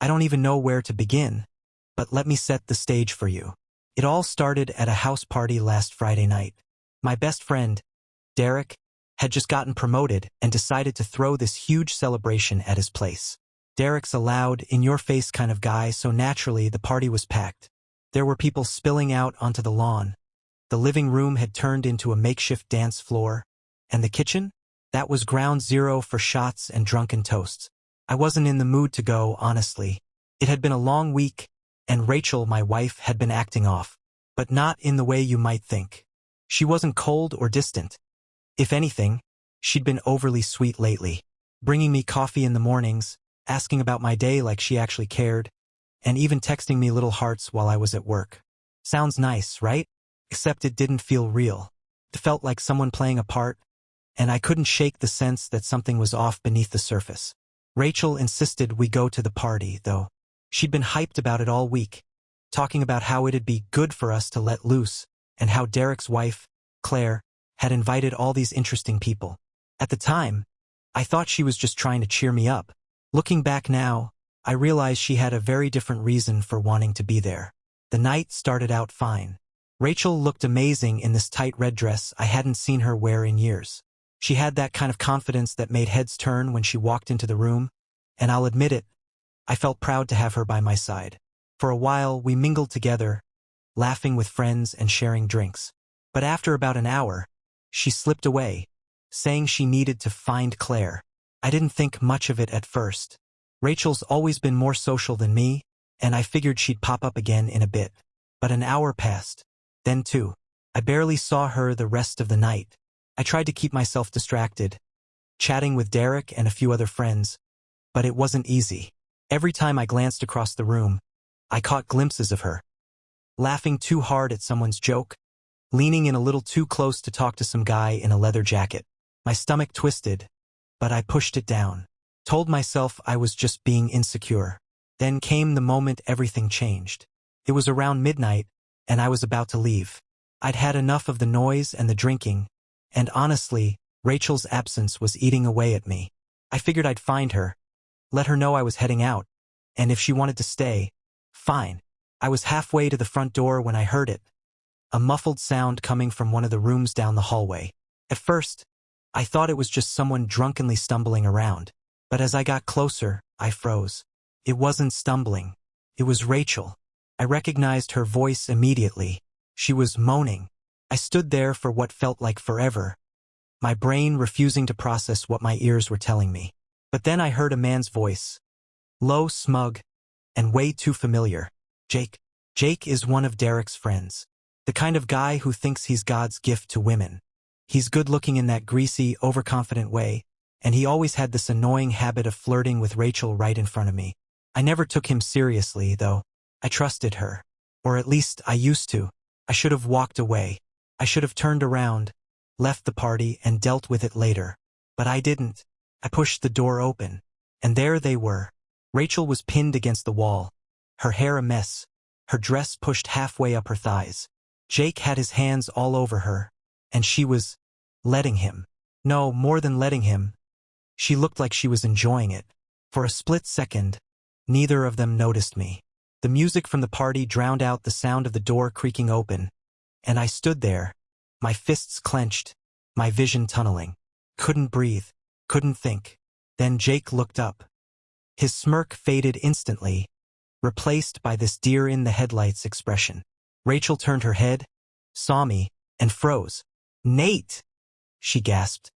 I don't even know where to begin, but let me set the stage for you. It all started at a house party last Friday night. My best friend, Derek, had just gotten promoted and decided to throw this huge celebration at his place. Derek's a loud, in-your-face kind of guy, so naturally the party was packed. There were people spilling out onto the lawn. The living room had turned into a makeshift dance floor. And the kitchen? That was ground zero for shots and drunken toasts. I wasn't in the mood to go, honestly. It had been a long week, and Rachel, my wife, had been acting off. But not in the way you might think. She wasn't cold or distant. If anything, she'd been overly sweet lately, bringing me coffee in the mornings, asking about my day like she actually cared, and even texting me little hearts while I was at work. Sounds nice, right? Except it didn't feel real. It felt like someone playing a part, and I couldn't shake the sense that something was off beneath the surface. Rachel insisted we go to the party, though. She'd been hyped about it all week, talking about how it'd be good for us to let loose, and how Derek's wife, Claire, had invited all these interesting people. At the time, I thought she was just trying to cheer me up. Looking back now, I realized she had a very different reason for wanting to be there. The night started out fine. Rachel looked amazing in this tight red dress I hadn't seen her wear in years. She had that kind of confidence that made heads turn when she walked into the room, and I'll admit it, I felt proud to have her by my side. For a while, we mingled together, laughing with friends and sharing drinks. But after about an hour, she slipped away, saying she needed to find Claire. I didn't think much of it at first. Rachel's always been more social than me, and I figured she'd pop up again in a bit. But an hour passed. Then two. I barely saw her the rest of the night. I tried to keep myself distracted, chatting with Derek and a few other friends, but it wasn't easy. Every time I glanced across the room, I caught glimpses of her. Laughing too hard at someone's joke, leaning in a little too close to talk to some guy in a leather jacket. My stomach twisted, but I pushed it down. Told myself I was just being insecure. Then came the moment everything changed. It was around midnight, and I was about to leave. I'd had enough of the noise and the drinking, and honestly, Rachel's absence was eating away at me. I figured I'd find her, let her know I was heading out, and if she wanted to stay, fine. I was halfway to the front door when I heard it. A muffled sound coming from one of the rooms down the hallway. At first, I thought it was just someone drunkenly stumbling around. But as I got closer, I froze. It wasn't stumbling. It was Rachel. I recognized her voice immediately. She was moaning. I stood there for what felt like forever, my brain refusing to process what my ears were telling me. But then I heard a man's voice. Low, smug, and way too familiar. Jake. Jake is one of Derek's friends. The kind of guy who thinks he's God's gift to women. He's good-looking in that greasy, overconfident way, and he always had this annoying habit of flirting with Rachel right in front of me. I never took him seriously, though. I trusted her. Or at least I used to. I should have walked away. I should have turned around, left the party, and dealt with it later. But I didn't. I pushed the door open. And there they were. Rachel was pinned against the wall, her hair a mess, her dress pushed halfway up her thighs. Jake had his hands all over her, and she was letting him. No, more than letting him. She looked like she was enjoying it. For a split second, neither of them noticed me. The music from the party drowned out the sound of the door creaking open, and I stood there, my fists clenched, my vision tunneling. Couldn't breathe, couldn't think. Then Jake looked up. His smirk faded instantly, replaced by this deer-in-the-headlights expression. Rachel turned her head, saw me, and froze. "Nate!" she gasped,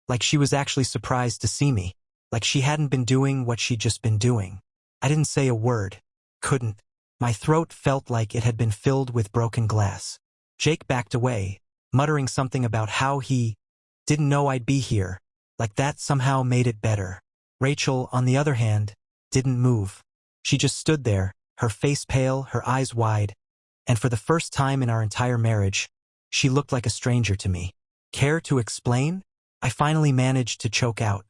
like she was actually surprised to see me, like she hadn't been doing what she'd just been doing. I didn't say a word. Couldn't. My throat felt like it had been filled with broken glass. Jake backed away, muttering something about how he didn't know I'd be here, like that somehow made it better. Rachel, on the other hand, didn't move. She just stood there, her face pale, her eyes wide, and for the first time in our entire marriage, she looked like a stranger to me. Care to explain? I finally managed to choke out.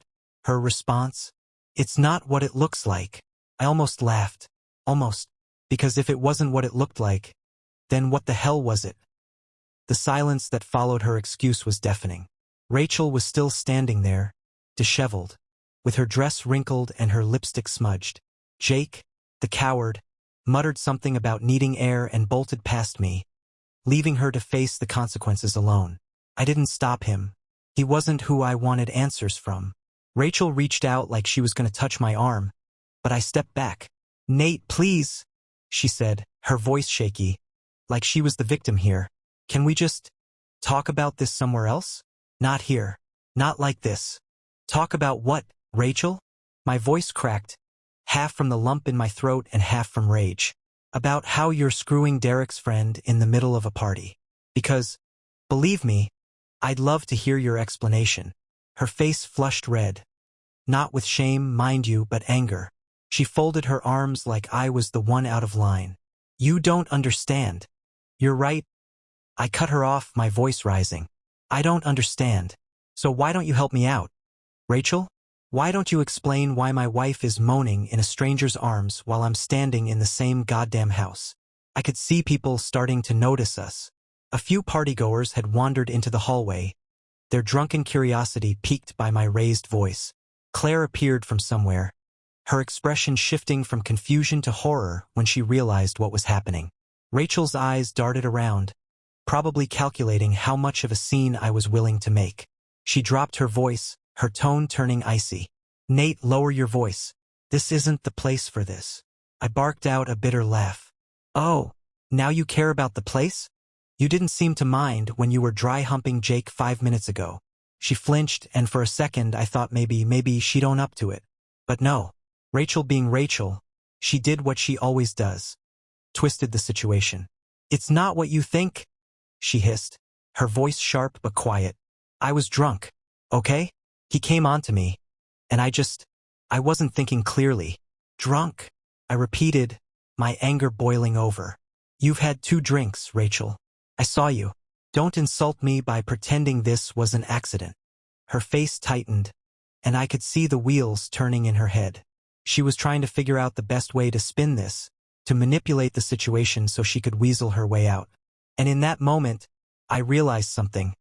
Her response? It's not what it looks like. I almost laughed. Almost. Because if it wasn't what it looked like, then what the hell was it? The silence that followed her excuse was deafening. Rachel was still standing there, disheveled, with her dress wrinkled and her lipstick smudged. Jake, the coward, muttered something about needing air and bolted past me, leaving her to face the consequences alone. I didn't stop him. He wasn't who I wanted answers from. Rachel reached out like she was going to touch my arm, but I stepped back. "Nate, please," she said, her voice shaky, like she was the victim here. "Can we just talk about this somewhere else? Not here. Not like this." "Talk about what, Rachel?" My voice cracked, half from the lump in my throat and half from rage. "About how you're screwing Derek's friend in the middle of a party. Because, believe me, I'd love to hear your explanation." Her face flushed red. Not with shame, mind you, but anger. She folded her arms like I was the one out of line. "You don't understand." "You're right." I cut her off, my voice rising. "I don't understand. So why don't you help me out? Rachel? Why don't you explain why my wife is moaning in a stranger's arms while I'm standing in the same goddamn house?" I could see people starting to notice us. A few partygoers had wandered into the hallway, their drunken curiosity piqued by my raised voice. Claire appeared from somewhere, her expression shifting from confusion to horror when she realized what was happening. Rachel's eyes darted around, probably calculating how much of a scene I was willing to make. She dropped her voice, her tone turning icy. "Nate, lower your voice. This isn't the place for this." I barked out a bitter laugh. "Oh, now you care about the place? You didn't seem to mind when you were dry-humping Jake 5 minutes ago." She flinched, and for a second I thought maybe she'd own up to it. But no. Rachel being Rachel, she did what she always does. Twisted the situation. "It's not what you think," she hissed, her voice sharp but quiet. "I was drunk, okay? He came on to me, and I wasn't thinking clearly." "Drunk," I repeated, my anger boiling over. "You've had 2 drinks, Rachel. I saw you. Don't insult me by pretending this was an accident." Her face tightened, and I could see the wheels turning in her head. She was trying to figure out the best way to spin this, to manipulate the situation so she could weasel her way out. And in that moment, I realized something.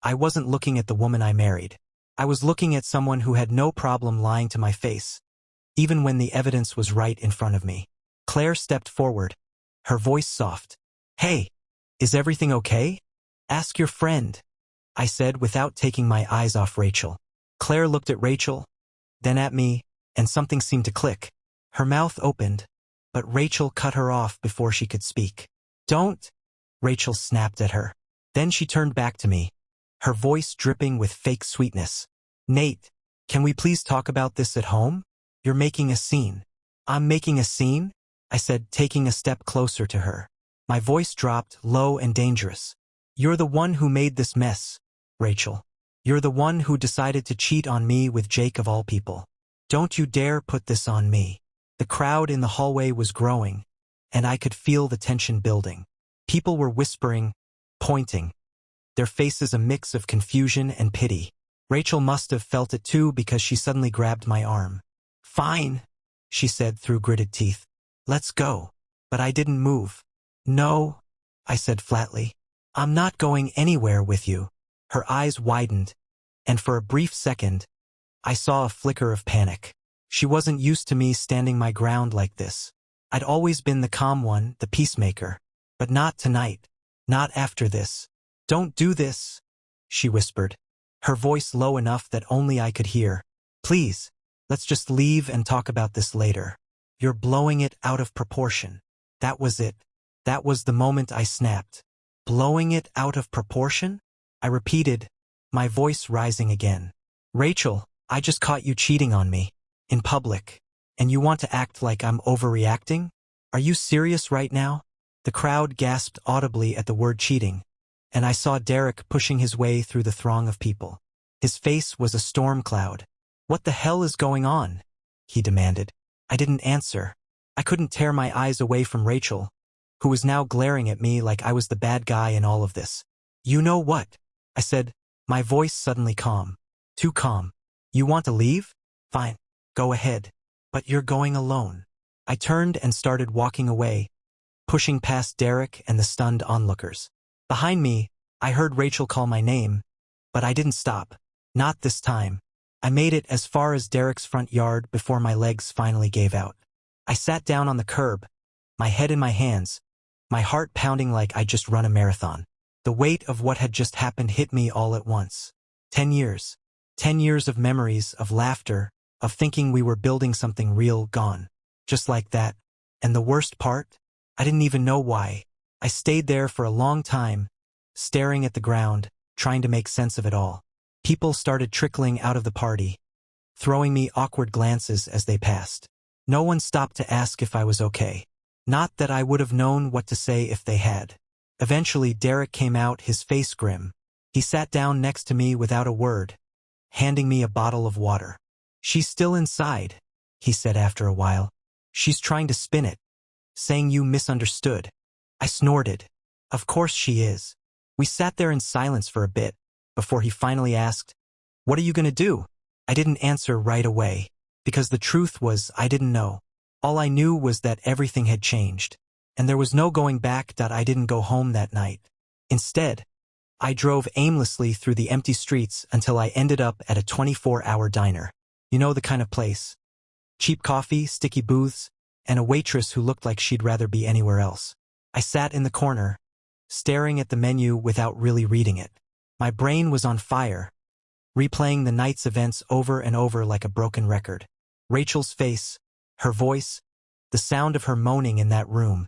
I wasn't looking at the woman I married. I was looking at someone who had no problem lying to my face, even when the evidence was right in front of me. Claire stepped forward, her voice soft. "Hey, is everything okay? Ask your friend," I said without taking my eyes off Rachel. Claire looked at Rachel, then at me, and something seemed to click. Her mouth opened, but Rachel cut her off before she could speak. "Don't," Rachel snapped at her. Then she turned back to me, her voice dripping with fake sweetness. "Nate, can we please talk about this at home? You're making a scene." "I'm making a scene?" I said, taking a step closer to her. My voice dropped, low and dangerous. "You're the one who made this mess, Rachel. You're the one who decided to cheat on me with Jake of all people. Don't you dare put this on me." The crowd in the hallway was growing, and I could feel the tension building. People were whispering, pointing, their faces a mix of confusion and pity. Rachel must have felt it too because she suddenly grabbed my arm. "Fine," she said through gritted teeth. "Let's go." But I didn't move. "No," I said flatly. "I'm not going anywhere with you." Her eyes widened, and for a brief second, I saw a flicker of panic. She wasn't used to me standing my ground like this. I'd always been the calm one, the peacemaker. But not tonight. Not after this. "Don't do this," she whispered, her voice low enough that only I could hear. "Please, let's just leave and talk about this later. You're blowing it out of proportion." That was it. That was the moment I snapped. "Blowing it out of proportion?" I repeated, my voice rising again. "Rachel, I just caught you cheating on me. In public. And you want to act like I'm overreacting? Are you serious right now?" The crowd gasped audibly at the word cheating, and I saw Derek pushing his way through the throng of people. His face was a storm cloud. "What the hell is going on?" he demanded. I didn't answer. I couldn't tear my eyes away from Rachel, who was now glaring at me like I was the bad guy in all of this. "You know what?" I said, my voice suddenly calm. Too calm. "You want to leave? Fine. Go ahead. But you're going alone." I turned and started walking away, pushing past Derek and the stunned onlookers. Behind me, I heard Rachel call my name, but I didn't stop. Not this time. I made it as far as Derek's front yard before my legs finally gave out. I sat down on the curb, my head in my hands, my heart pounding like I'd just run a marathon. The weight of what had just happened hit me all at once. 10 years. 10 years of memories, of laughter, of thinking we were building something real, gone. Just like that. And the worst part? I didn't even know why. I stayed there for a long time, staring at the ground, trying to make sense of it all. People started trickling out of the party, throwing me awkward glances as they passed. No one stopped to ask if I was okay. Not that I would have known what to say if they had. Eventually, Derek came out, his face grim. He sat down next to me without a word, handing me a bottle of water. "She's still inside," he said after a while. "She's trying to spin it, saying you misunderstood." I snorted. "Of course she is." We sat there in silence for a bit, before he finally asked, "What are you going to do?" I didn't answer right away, because the truth was I didn't know. All I knew was that everything had changed, and there was no going back. I didn't go home that night. Instead, I drove aimlessly through the empty streets until I ended up at a 24-hour diner. You know the kind of place. Cheap coffee, sticky booths, and a waitress who looked like she'd rather be anywhere else. I sat in the corner, staring at the menu without really reading it. My brain was on fire, replaying the night's events over and over like a broken record. Rachel's face, her voice, the sound of her moaning in that room.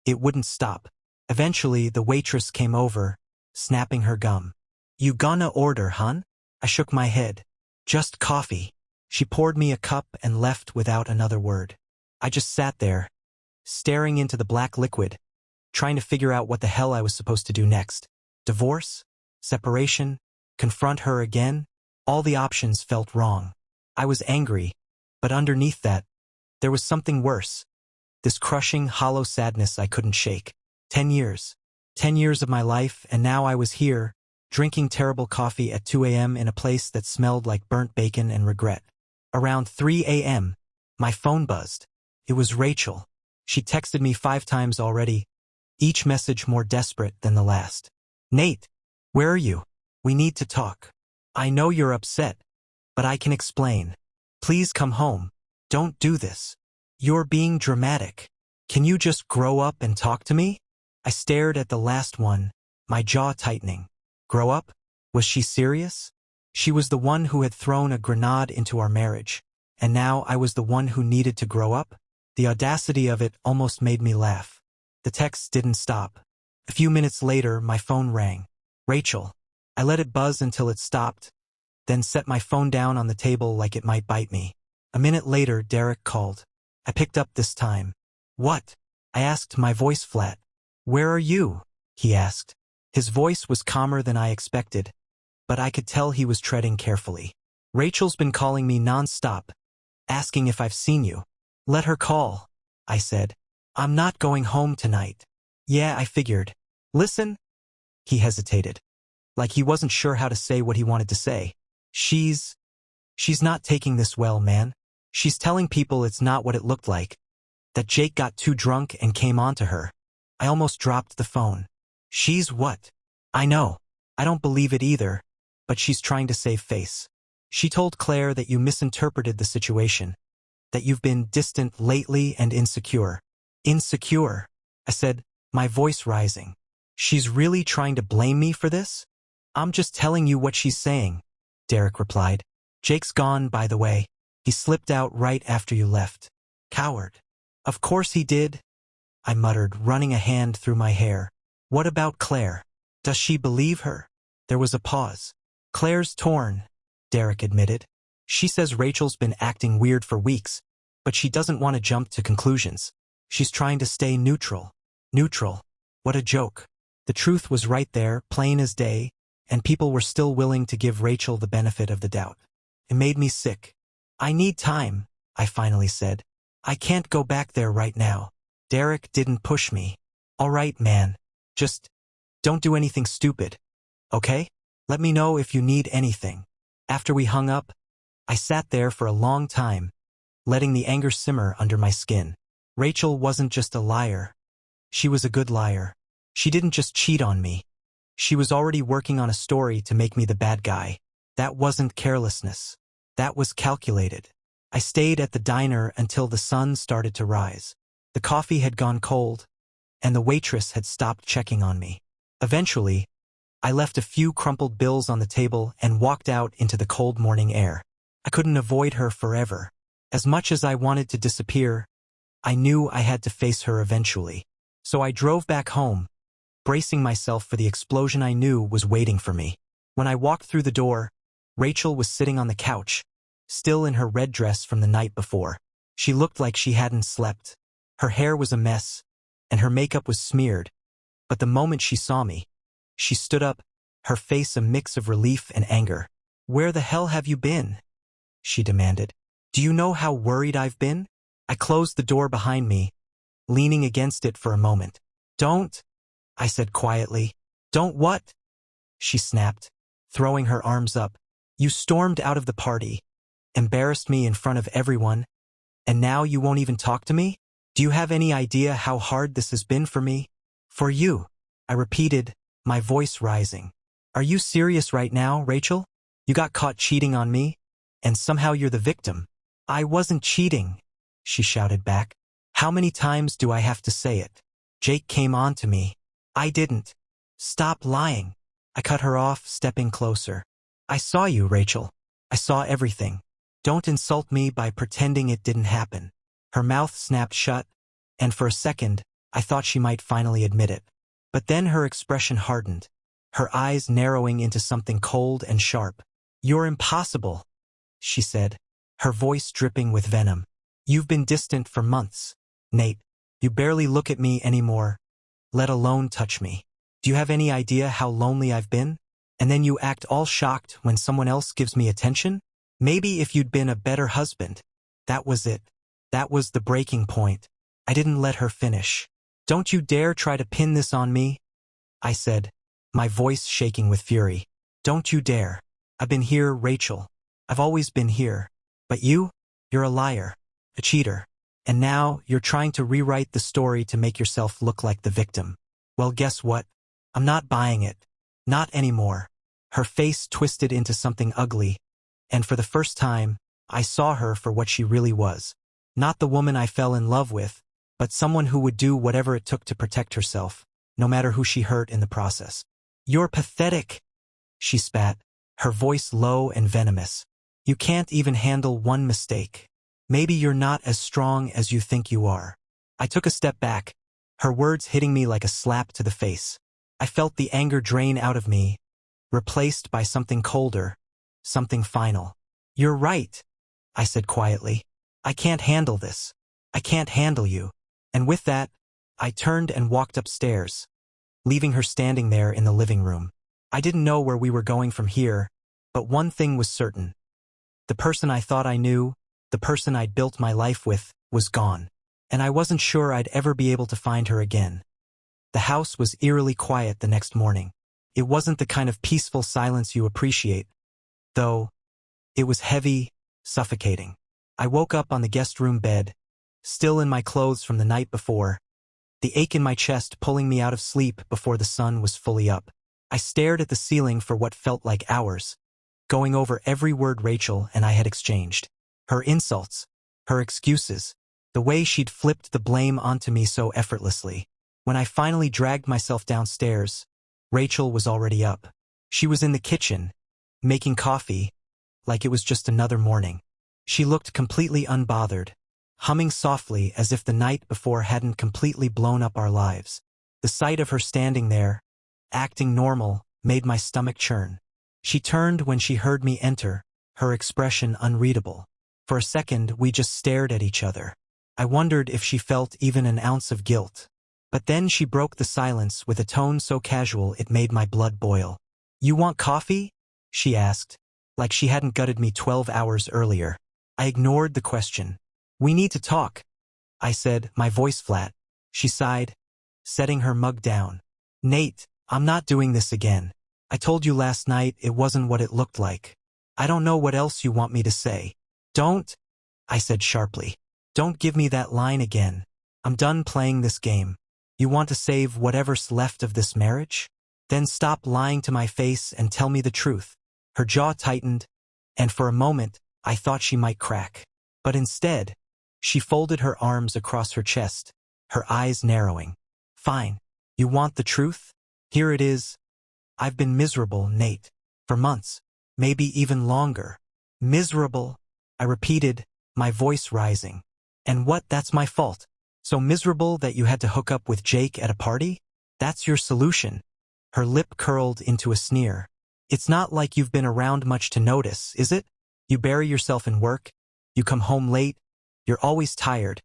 It wouldn't stop. Eventually, the waitress came over, snapping her gum. "You gonna order, hun?" I shook my head. "Just coffee." She poured me a cup and left without another word. I just sat there, staring into the black liquid, trying to figure out what the hell I was supposed to do next. Divorce? Separation? Confront her again? All the options felt wrong. I was angry, but underneath that, there was something worse. This crushing, hollow sadness I couldn't shake. 10 years. 10 years of my life, and now I was here, drinking terrible coffee at 2 a.m. in a place that smelled like burnt bacon and regret. Around 3 a.m., my phone buzzed. It was Rachel. She texted me 5 times already, each message more desperate than the last. "Nate, where are you? We need to talk. I know you're upset, but I can explain. Please come home. Don't do this. You're being dramatic. Can you just grow up and talk to me?" I stared at the last one, my jaw tightening. Grow up? Was she serious? She was the one who had thrown a grenade into our marriage, and now I was the one who needed to grow up? The audacity of it almost made me laugh. The texts didn't stop. A few minutes later, my phone rang. "Rachel." I let it buzz until it stopped, then set my phone down on the table like it might bite me. A minute later, Derek called. I picked up this time. "What?" I asked, my voice flat. "Where are you?" he asked. His voice was calmer than I expected, but I could tell he was treading carefully. "Rachel's been calling me non-stop, asking if I've seen you." "Let her call," I said. "I'm not going home tonight." "Yeah, I figured." "Listen." He hesitated, like he wasn't sure how to say what he wanted to say. She's not taking this well, man. She's telling people it's not what it looked like, that Jake got too drunk and came on to her." I almost dropped the phone. "She's what?" "I know. I don't believe it either, but she's trying to save face. She told Claire that you misinterpreted the situation, that you've been distant lately and insecure." "Insecure?" I said, my voice rising. "She's really trying to blame me for this?" "I'm just telling you what she's saying," Derek replied. "Jake's gone, by the way. He slipped out right after you left." "Coward." "Of course he did," I muttered, running a hand through my hair. "What about Claire? Does she believe her?" There was a pause. "Claire's torn," Derek admitted. "She says Rachel's been acting weird for weeks, but she doesn't want to jump to conclusions. She's trying to stay neutral." Neutral? What a joke. The truth was right there, plain as day, and people were still willing to give Rachel the benefit of the doubt. It made me sick. "I need time," I finally said. "I can't go back there right now." Derek didn't push me. "All right, man. Just don't do anything stupid. Okay? Let me know if you need anything." After we hung up, I sat there for a long time, letting the anger simmer under my skin. Rachel wasn't just a liar. She was a good liar. She didn't just cheat on me. She was already working on a story to make me the bad guy. That wasn't carelessness. That was calculated. I stayed at the diner until the sun started to rise. The coffee had gone cold, and the waitress had stopped checking on me. Eventually, I left a few crumpled bills on the table and walked out into the cold morning air. I couldn't avoid her forever. As much as I wanted to disappear, I knew I had to face her eventually. So I drove back home, bracing myself for the explosion I knew was waiting for me. When I walked through the door, Rachel was sitting on the couch, still in her red dress from the night before. She looked like she hadn't slept. Her hair was a mess, and her makeup was smeared. But the moment she saw me, she stood up, her face a mix of relief and anger. "Where the hell have you been?" she demanded. "Do you know how worried I've been?" I closed the door behind me, leaning against it for a moment. "Don't," I said quietly. "Don't what?" she snapped, throwing her arms up. "You stormed out of the party, embarrassed me in front of everyone, and now you won't even talk to me? Do you have any idea how hard this has been for me?" "For you," I repeated, my voice rising. "Are you serious right now, Rachel? You got caught cheating on me, and somehow you're the victim." "I wasn't cheating," she shouted back. "How many times do I have to say it? Jake came on to me. I didn't." "Stop lying." I cut her off, stepping closer. "I saw you, Rachel. I saw everything. Don't insult me by pretending it didn't happen." Her mouth snapped shut, and for a second, I thought she might finally admit it. But then her expression hardened, her eyes narrowing into something cold and sharp. "You're impossible," she said, her voice dripping with venom. "You've been distant for months, Nate. You barely look at me anymore, let alone touch me. Do you have any idea how lonely I've been? And then you act all shocked when someone else gives me attention? Maybe if you'd been a better husband." That was it. That was the breaking point. I didn't let her finish. "Don't you dare try to pin this on me," I said, my voice shaking with fury. "Don't you dare. I've been here, Rachel. I've always been here. But you're a liar, a cheater. And now you're trying to rewrite the story to make yourself look like the victim. Well, guess what? I'm not buying it. Not anymore." Her face twisted into something ugly, and for the first time, I saw her for what she really was. Not the woman I fell in love with, but someone who would do whatever it took to protect herself, no matter who she hurt in the process. "You're pathetic," she spat, her voice low and venomous. "You can't even handle one mistake. Maybe you're not as strong as you think you are." I took a step back, her words hitting me like a slap to the face. I felt the anger drain out of me, replaced by something colder, something final. "You're right," I said quietly. "I can't handle this. I can't handle you." And with that, I turned and walked upstairs, leaving her standing there in the living room. I didn't know where we were going from here, but one thing was certain. The person I thought I knew, the person I'd built my life with, was gone. And I wasn't sure I'd ever be able to find her again. The house was eerily quiet the next morning. It wasn't the kind of peaceful silence you appreciate, though. It was heavy, suffocating. I woke up on the guest room bed, still in my clothes from the night before, the ache in my chest pulling me out of sleep before the sun was fully up. I stared at the ceiling for what felt like hours, going over every word Rachel and I had exchanged. Her insults, her excuses, the way she'd flipped the blame onto me so effortlessly. When I finally dragged myself downstairs, Rachel was already up. She was in the kitchen, making coffee, like it was just another morning. She looked completely unbothered, humming softly as if the night before hadn't completely blown up our lives. The sight of her standing there, acting normal, made my stomach churn. She turned when she heard me enter, her expression unreadable. For a second, we just stared at each other. I wondered if she felt even an ounce of guilt. But then she broke the silence with a tone so casual it made my blood boil. "You want coffee?" she asked, like she hadn't gutted me 12 hours earlier. I ignored the question. "We need to talk," I said, my voice flat. She sighed, setting her mug down. "Nate, I'm not doing this again. I told you last night it wasn't what it looked like. I don't know what else you want me to say." "Don't," I said sharply. "Don't give me that line again. I'm done playing this game. You want to save whatever's left of this marriage? Then stop lying to my face and tell me the truth." Her jaw tightened, and for a moment, I thought she might crack. But instead, she folded her arms across her chest, her eyes narrowing. Fine. You want the truth? Here it is. I've been miserable, Nate. For months. Maybe even longer. Miserable, I repeated, my voice rising. And what, that's my fault? So miserable that you had to hook up with Jake at a party? That's your solution? Her lip curled into a sneer. It's not like you've been around much to notice, is it? You bury yourself in work, you come home late, you're always tired,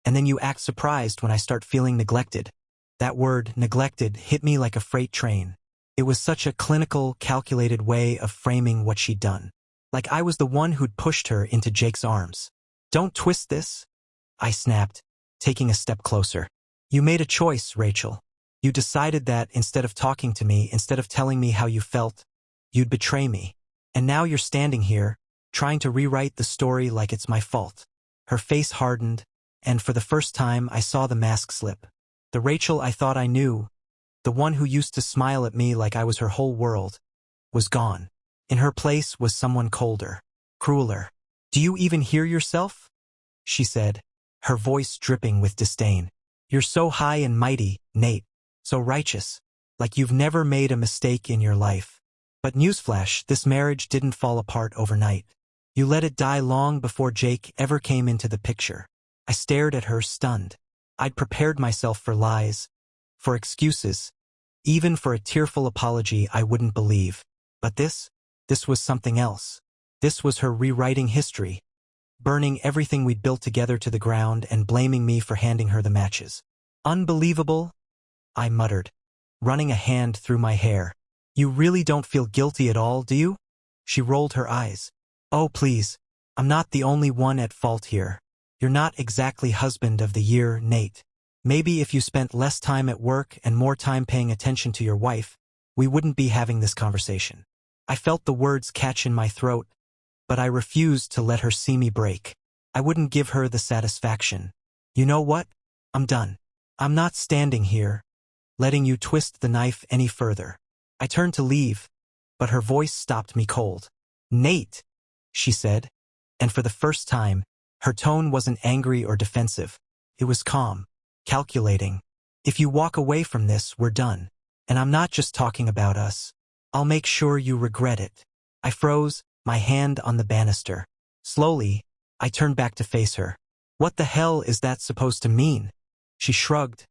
and then you act surprised when I start feeling neglected. That word, neglected, hit me like a freight train. It was such a clinical, calculated way of framing what she'd done. Like I was the one who'd pushed her into Jake's arms. Don't twist this, I snapped, taking a step closer. You made a choice, Rachel. You decided that instead of talking to me, instead of telling me how you felt, you'd betray me. And now you're standing here, trying to rewrite the story like it's my fault. Her face hardened, and for the first time I saw the mask slip. The Rachel I thought I knew, the one who used to smile at me like I was her whole world, was gone. In her place was someone colder, crueler. Do you even hear yourself? She said, her voice dripping with disdain. You're so high and mighty, Nate, so righteous, like you've never made a mistake in your life. But newsflash, this marriage didn't fall apart overnight. You let it die long before Jake ever came into the picture. I stared at her, stunned. I'd prepared myself for lies, for excuses, even for a tearful apology I wouldn't believe. But this was something else. This was her rewriting history, burning everything we'd built together to the ground and blaming me for handing her the matches. Unbelievable, I muttered, running a hand through my hair. You really don't feel guilty at all, do you? She rolled her eyes. Oh, please, I'm not the only one at fault here. You're not exactly husband of the year, Nate. Maybe if you spent less time at work and more time paying attention to your wife, we wouldn't be having this conversation. I felt the words catch in my throat, but I refused to let her see me break. I wouldn't give her the satisfaction. You know what? I'm done. I'm not standing here, letting you twist the knife any further. I turned to leave, but her voice stopped me cold. Nate, she said, and for the first time, her tone wasn't angry or defensive. It was calm, calculating. If you walk away from this, we're done. And I'm not just talking about us. I'll make sure you regret it. I froze, my hand on the banister. Slowly, I turned back to face her. What the hell is that supposed to mean? She shrugged,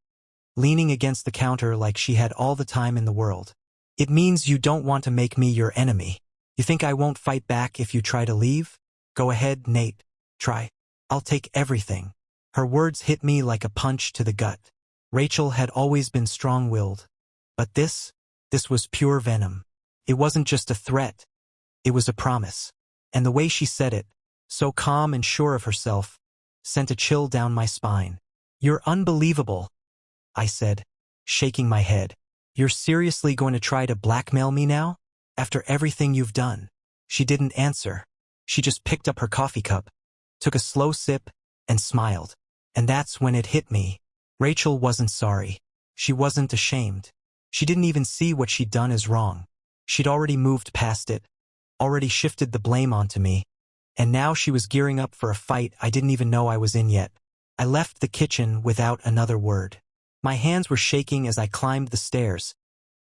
leaning against the counter like she had all the time in the world. It means you don't want to make me your enemy. You think I won't fight back if you try to leave? Go ahead, Nate. Try. I'll take everything. Her words hit me like a punch to the gut. Rachel had always been strong-willed. But this was pure venom. It wasn't just a threat. It was a promise. And the way she said it, so calm and sure of herself, sent a chill down my spine. You're unbelievable, I said, shaking my head. You're seriously going to try to blackmail me now? After everything you've done? She didn't answer. She just picked up her coffee cup, took a slow sip, and smiled. And that's when it hit me. Rachel wasn't sorry. She wasn't ashamed. She didn't even see what she'd done as wrong. She'd already moved past it, already shifted the blame onto me, and now she was gearing up for a fight I didn't even know I was in yet. I left the kitchen without another word. My hands were shaking as I climbed the stairs,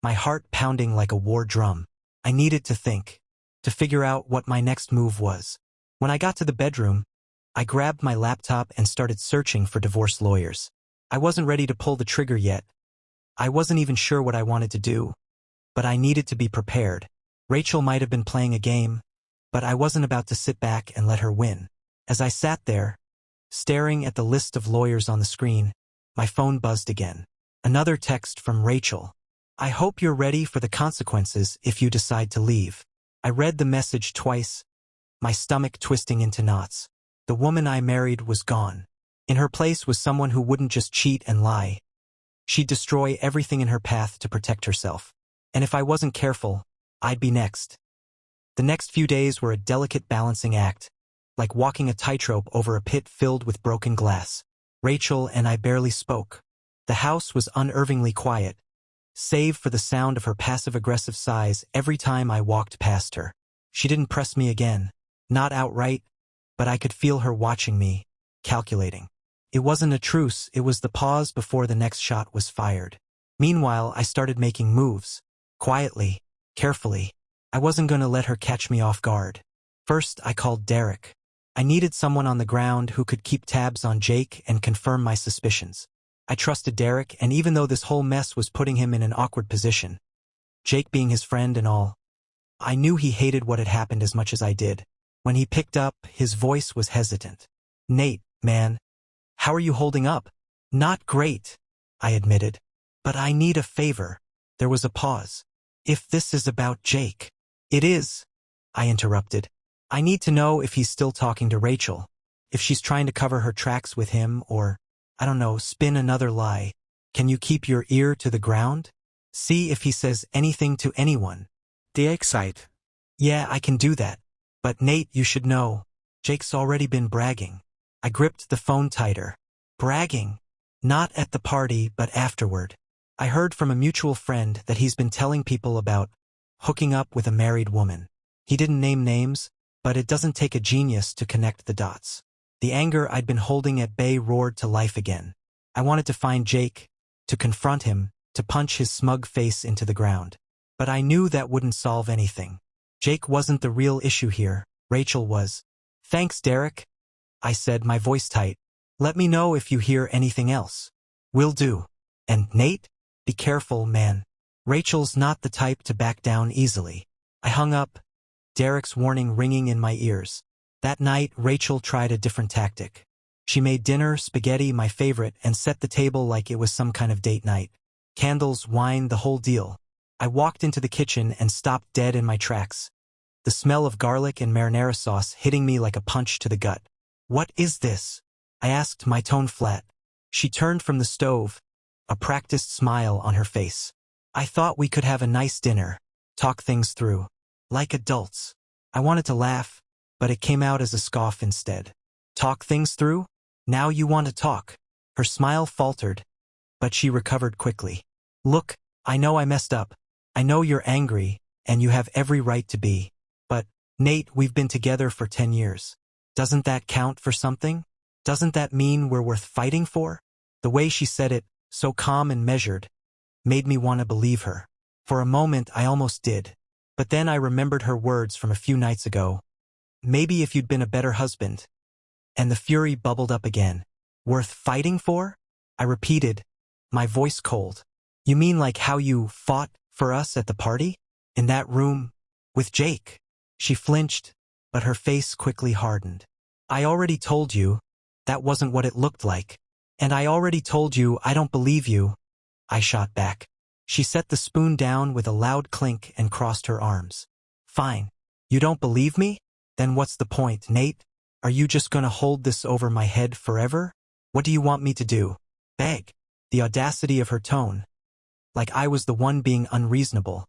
my heart pounding like a war drum. I needed to think, to figure out what my next move was. When I got to the bedroom, I grabbed my laptop and started searching for divorce lawyers. I wasn't ready to pull the trigger yet. I wasn't even sure what I wanted to do, but I needed to be prepared. Rachel might have been playing a game, but I wasn't about to sit back and let her win. As I sat there, staring at the list of lawyers on the screen, my phone buzzed again. Another text from Rachel. I hope you're ready for the consequences if you decide to leave. I read the message twice, my stomach twisting into knots. The woman I married was gone. In her place was someone who wouldn't just cheat and lie. She'd destroy everything in her path to protect herself. And if I wasn't careful, I'd be next. The next few days were a delicate balancing act, like walking a tightrope over a pit filled with broken glass. Rachel and I barely spoke. The house was unnervingly quiet, save for the sound of her passive-aggressive sighs every time I walked past her. She didn't press me again, not outright, but I could feel her watching me, calculating. It wasn't a truce, it was the pause before the next shot was fired. Meanwhile, I started making moves. Quietly, carefully. I wasn't going to let her catch me off guard. First, I called Derek. I needed someone on the ground who could keep tabs on Jake and confirm my suspicions. I trusted Derek, and even though this whole mess was putting him in an awkward position, Jake being his friend and all, I knew he hated what had happened as much as I did. When he picked up, his voice was hesitant. "Nate, man, how are you holding up?" "Not great," I admitted. "But I need a favor." There was a pause. "If this is about Jake." "It is," I interrupted. "I need to know if he's still talking to Rachel, if she's trying to cover her tracks with him or, I don't know, spin another lie. Can you keep your ear to the ground? See if he says anything to anyone." Derek sighed. "Yeah, I can do that. But Nate, you should know. Jake's already been bragging." I gripped the phone tighter. "Bragging? Not at the party, but afterward. I heard from a mutual friend that he's been telling people about hooking up with a married woman. He didn't name names, but it doesn't take a genius to connect the dots." The anger I'd been holding at bay roared to life again. I wanted to find Jake, to confront him, to punch his smug face into the ground. But I knew that wouldn't solve anything. Jake wasn't the real issue here, Rachel was. "Thanks, Derek," I said, my voice tight. "Let me know if you hear anything else." "Will do. And Nate? Be careful, man. Rachel's not the type to back down easily." I hung up, Derek's warning ringing in my ears. That night, Rachel tried a different tactic. She made dinner, spaghetti, my favorite, and set the table like it was some kind of date night. Candles, wine, the whole deal. I walked into the kitchen and stopped dead in my tracks. The smell of garlic and marinara sauce hitting me like a punch to the gut. "What is this?" I asked, my tone flat. She turned from the stove, a practiced smile on her face. "I thought we could have a nice dinner, talk things through, like adults." I wanted to laugh, but it came out as a scoff instead. "Talk things through? Now you want to talk?" Her smile faltered, but she recovered quickly. "Look, I know I messed up. I know you're angry, and you have every right to be. But, Nate, we've been together for 10 years. Doesn't that count for something? Doesn't that mean we're worth fighting for?" The way she said it, so calm and measured, made me want to believe her. For a moment, I almost did. But then I remembered her words from a few nights ago. "Maybe if you'd been a better husband." And the fury bubbled up again. "Worth fighting for?" I repeated, my voice cold. "You mean like how you fought for us at the party? In that room? With Jake?" She flinched, but her face quickly hardened. "I already told you that wasn't what it looked like. And I already told you I don't believe you," I shot back. She set the spoon down with a loud clink and crossed her arms. "Fine. You don't believe me? Then what's the point, Nate? Are you just gonna hold this over my head forever? What do you want me to do? Beg?" The audacity of her tone, like I was the one being unreasonable,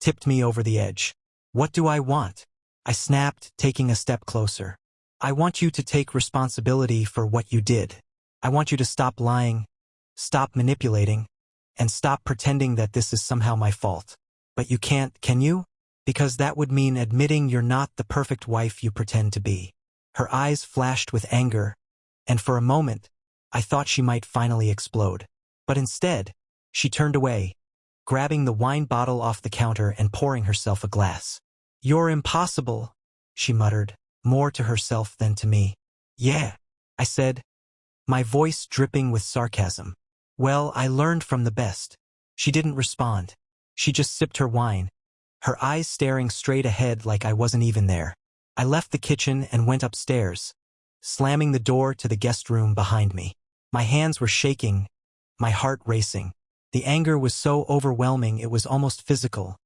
tipped me over the edge. "What do I want?" I snapped, taking a step closer. "I want you to take responsibility for what you did. I want you to stop lying, stop manipulating, and stop pretending that this is somehow my fault. But you can't, can you? Because that would mean admitting you're not the perfect wife you pretend to be." Her eyes flashed with anger, and for a moment, I thought she might finally explode. But instead, she turned away, grabbing the wine bottle off the counter and pouring herself a glass. "You're impossible," she muttered, more to herself than to me. "Yeah," I said, my voice dripping with sarcasm. "Well, I learned from the best." She didn't respond. She just sipped her wine, her eyes staring straight ahead like I wasn't even there. I left the kitchen and went upstairs, slamming the door to the guest room behind me. My hands were shaking, my heart racing. The anger was so overwhelming it was almost physical,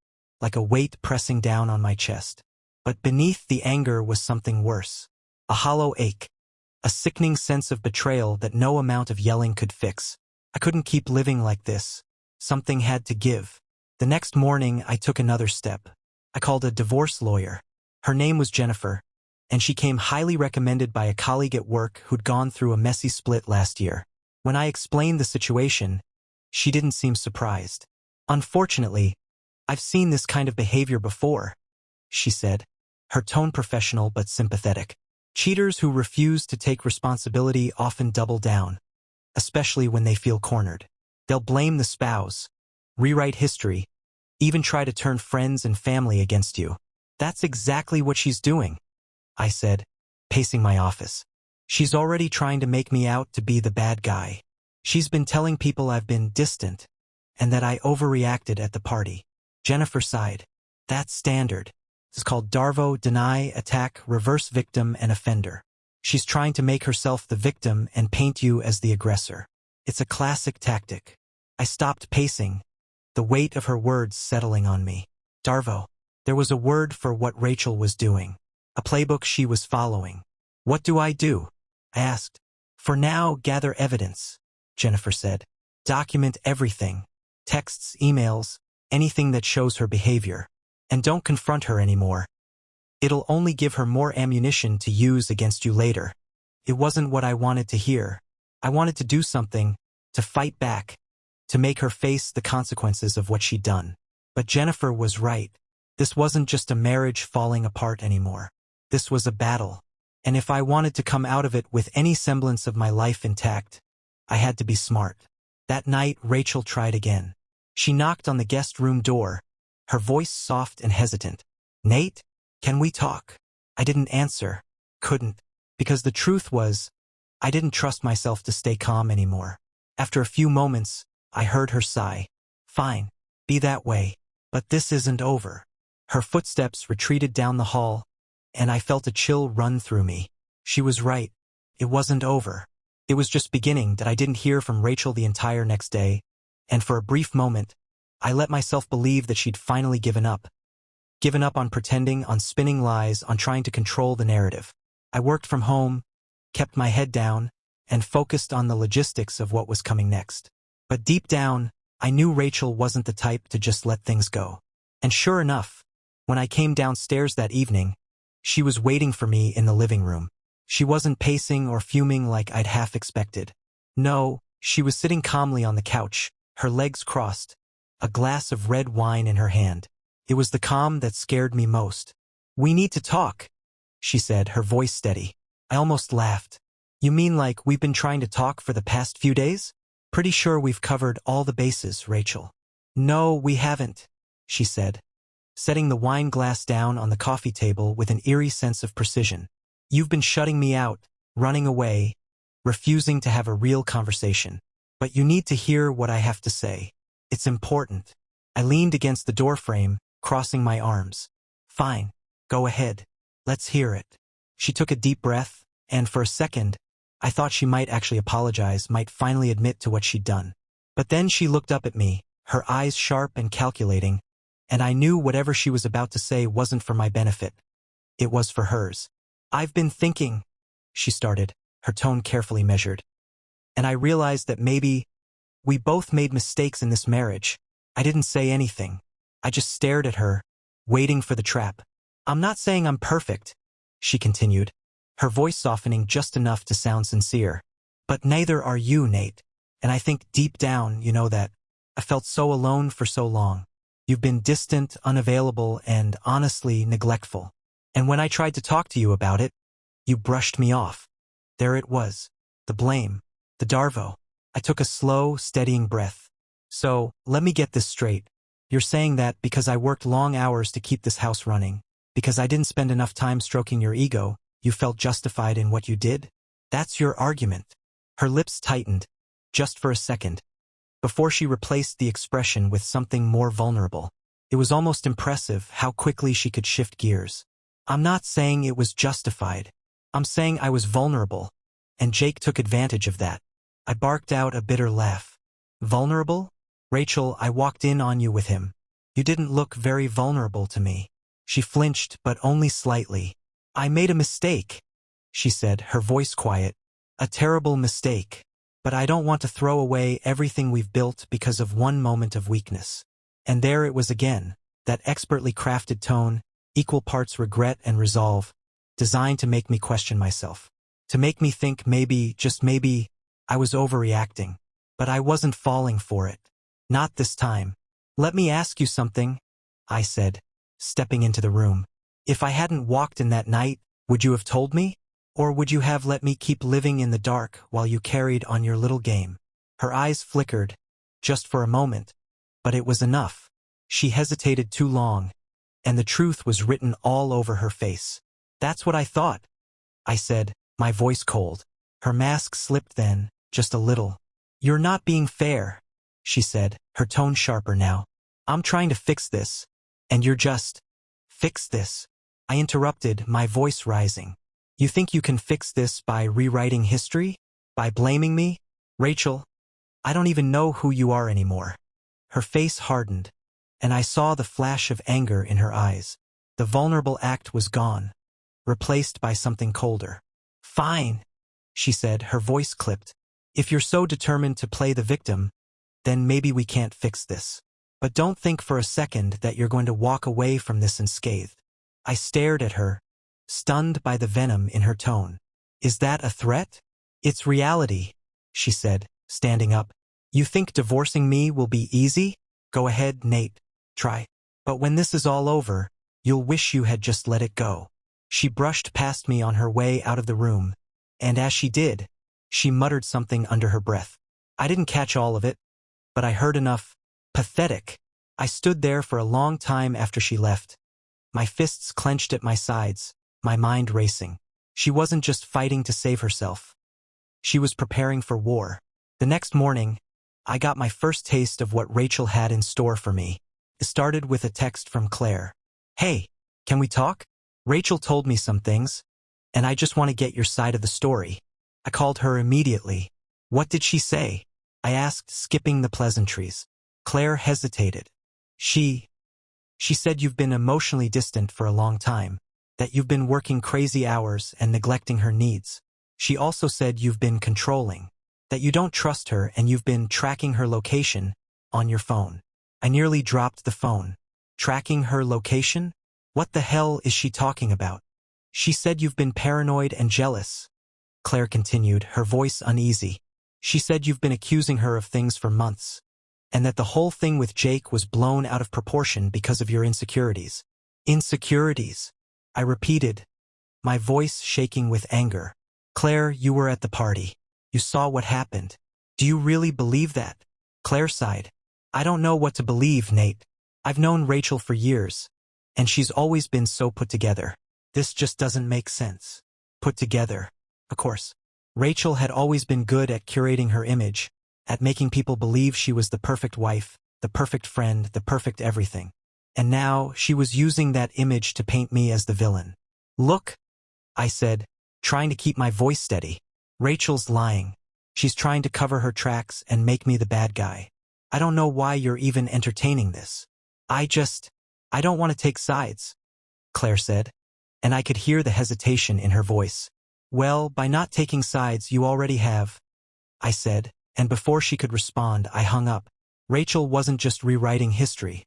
like a weight pressing down on my chest. But beneath the anger was something worse. A hollow ache. A sickening sense of betrayal that no amount of yelling could fix. I couldn't keep living like this. Something had to give. The next morning, I took another step. I called a divorce lawyer. Her name was Jennifer, and she came highly recommended by a colleague at work who'd gone through a messy split last year. When I explained the situation, she didn't seem surprised. "Unfortunately, I've seen this kind of behavior before," she said, her tone professional but sympathetic. Cheaters who refuse to take responsibility often double down, especially when they feel cornered. They'll blame the spouse, rewrite history, even try to turn friends and family against you. That's exactly what she's doing, I said, pacing my office. She's already trying to make me out to be the bad guy. She's been telling people I've been distant and that I overreacted at the party. Jennifer sighed. That's standard. It's called Darvo, deny, attack, reverse victim and offender. She's trying to make herself the victim and paint you as the aggressor. It's a classic tactic. I stopped pacing, the weight of her words settling on me. Darvo. There was a word for what Rachel was doing, a playbook she was following. What do? I asked. For now, gather evidence, Jennifer said. Document everything. Texts, emails, anything that shows her behavior. And don't confront her anymore. It'll only give her more ammunition to use against you later. It wasn't what I wanted to hear. I wanted to do something, to fight back, to make her face the consequences of what she'd done. But Jennifer was right. This wasn't just a marriage falling apart anymore. This was a battle. And if I wanted to come out of it with any semblance of my life intact, I had to be smart. That night, Rachel tried again. She knocked on the guest room door, her voice soft and hesitant. Nate, can we talk? I didn't answer. Couldn't. Because the truth was, I didn't trust myself to stay calm anymore. After a few moments, I heard her sigh. Fine. Be that way. But this isn't over. Her footsteps retreated down the hall, and I felt a chill run through me. She was right. It wasn't over. It was just beginning. That I didn't hear from Rachel the entire next day, and for a brief moment, I let myself believe that she'd finally given up. Given up on pretending, on spinning lies, on trying to control the narrative. I worked from home, kept my head down, and focused on the logistics of what was coming next. But deep down, I knew Rachel wasn't the type to just let things go. And sure enough, when I came downstairs that evening, she was waiting for me in the living room. She wasn't pacing or fuming like I'd half expected. No, she was sitting calmly on the couch, her legs crossed, a glass of red wine in her hand. It was the calm that scared me most. We need to talk, she said, her voice steady. I almost laughed. You mean like we've been trying to talk for the past few days? Pretty sure we've covered all the bases, Rachel. No, we haven't, she said, setting the wine glass down on the coffee table with an eerie sense of precision. You've been shutting me out, running away, refusing to have a real conversation. But you need to hear what I have to say. It's important. I leaned against the doorframe, crossing my arms. Fine. Go ahead. Let's hear it. She took a deep breath, and for a second, I thought she might actually apologize, might finally admit to what she'd done. But then she looked up at me, her eyes sharp and calculating, and I knew whatever she was about to say wasn't for my benefit. It was for hers. I've been thinking, she started, her tone carefully measured. And I realized that maybe we both made mistakes in this marriage. I didn't say anything. I just stared at her, waiting for the trap. I'm not saying I'm perfect, she continued, her voice softening just enough to sound sincere. But neither are you, Nate. And I think deep down you know that. I felt so alone for so long. You've been distant, unavailable, and honestly neglectful. And when I tried to talk to you about it, you brushed me off. There it was. The blame. The Darvo. I took a slow, steadying breath. So, let me get this straight. You're saying that because I worked long hours to keep this house running, because I didn't spend enough time stroking your ego, you felt justified in what you did? That's your argument. Her lips tightened, just for a second, before she replaced the expression with something more vulnerable. It was almost impressive how quickly she could shift gears. I'm not saying it was justified. I'm saying I was vulnerable, and Jake took advantage of that. I barked out a bitter laugh. Vulnerable? Rachel, I walked in on you with him. You didn't look very vulnerable to me. She flinched, but only slightly. I made a mistake, she said, her voice quiet. A terrible mistake. But I don't want to throw away everything we've built because of one moment of weakness. And there it was again, that expertly crafted tone, equal parts regret and resolve, designed to make me question myself. To make me think maybe, just maybe, I was overreacting. But I wasn't falling for it. Not this time. Let me ask you something, I said, stepping into the room. If I hadn't walked in that night, would you have told me? Or would you have let me keep living in the dark while you carried on your little game? Her eyes flickered, just for a moment, but it was enough. She hesitated too long, and the truth was written all over her face. That's what I thought, I said, my voice cold. Her mask slipped then, just a little. You're not being fair, she said, her tone sharper now. I'm trying to fix this, and you're just... Fix this? I interrupted, my voice rising. You think you can fix this by rewriting history? By blaming me? Rachel, I don't even know who you are anymore. Her face hardened, and I saw the flash of anger in her eyes. The vulnerable act was gone, replaced by something colder. Fine, she said, her voice clipped. If you're so determined to play the victim, then maybe we can't fix this. But don't think for a second that you're going to walk away from this unscathed. I stared at her, stunned by the venom in her tone. Is that a threat? It's reality, she said, standing up. You think divorcing me will be easy? Go ahead, Nate. Try. But when this is all over, you'll wish you had just let it go. She brushed past me on her way out of the room, and as she did, she muttered something under her breath. I didn't catch all of it, but I heard enough. Pathetic. I stood there for a long time after she left, my fists clenched at my sides, my mind racing. She wasn't just fighting to save herself. She was preparing for war. The next morning, I got my first taste of what Rachel had in store for me. It started with a text from Claire. Hey, can we talk? Rachel told me some things, and I just want to get your side of the story. I called her immediately. What did she say? I asked, skipping the pleasantries. Claire hesitated. She said you've been emotionally distant for a long time, that you've been working crazy hours and neglecting her needs. She also said you've been controlling, that you don't trust her and you've been tracking her location on your phone. I nearly dropped the phone. Tracking her location? What the hell is she talking about? She said you've been paranoid and jealous, Claire continued, her voice uneasy. She said you've been accusing her of things for months, and that the whole thing with Jake was blown out of proportion because of your insecurities. Insecurities? I repeated, my voice shaking with anger. Claire, you were at the party. You saw what happened. Do you really believe that? Claire sighed. I don't know what to believe, Nate. I've known Rachel for years, and she's always been so put together. This just doesn't make sense. Put together. Of course. Rachel had always been good at curating her image, at making people believe she was the perfect wife, the perfect friend, the perfect everything. And now she was using that image to paint me as the villain. Look, I said, trying to keep my voice steady. Rachel's lying. She's trying to cover her tracks and make me the bad guy. I don't know why you're even entertaining this. I don't want to take sides, Claire said, and I could hear the hesitation in her voice. Well, by not taking sides, you already have, I said, and before she could respond, I hung up. Rachel wasn't just rewriting history.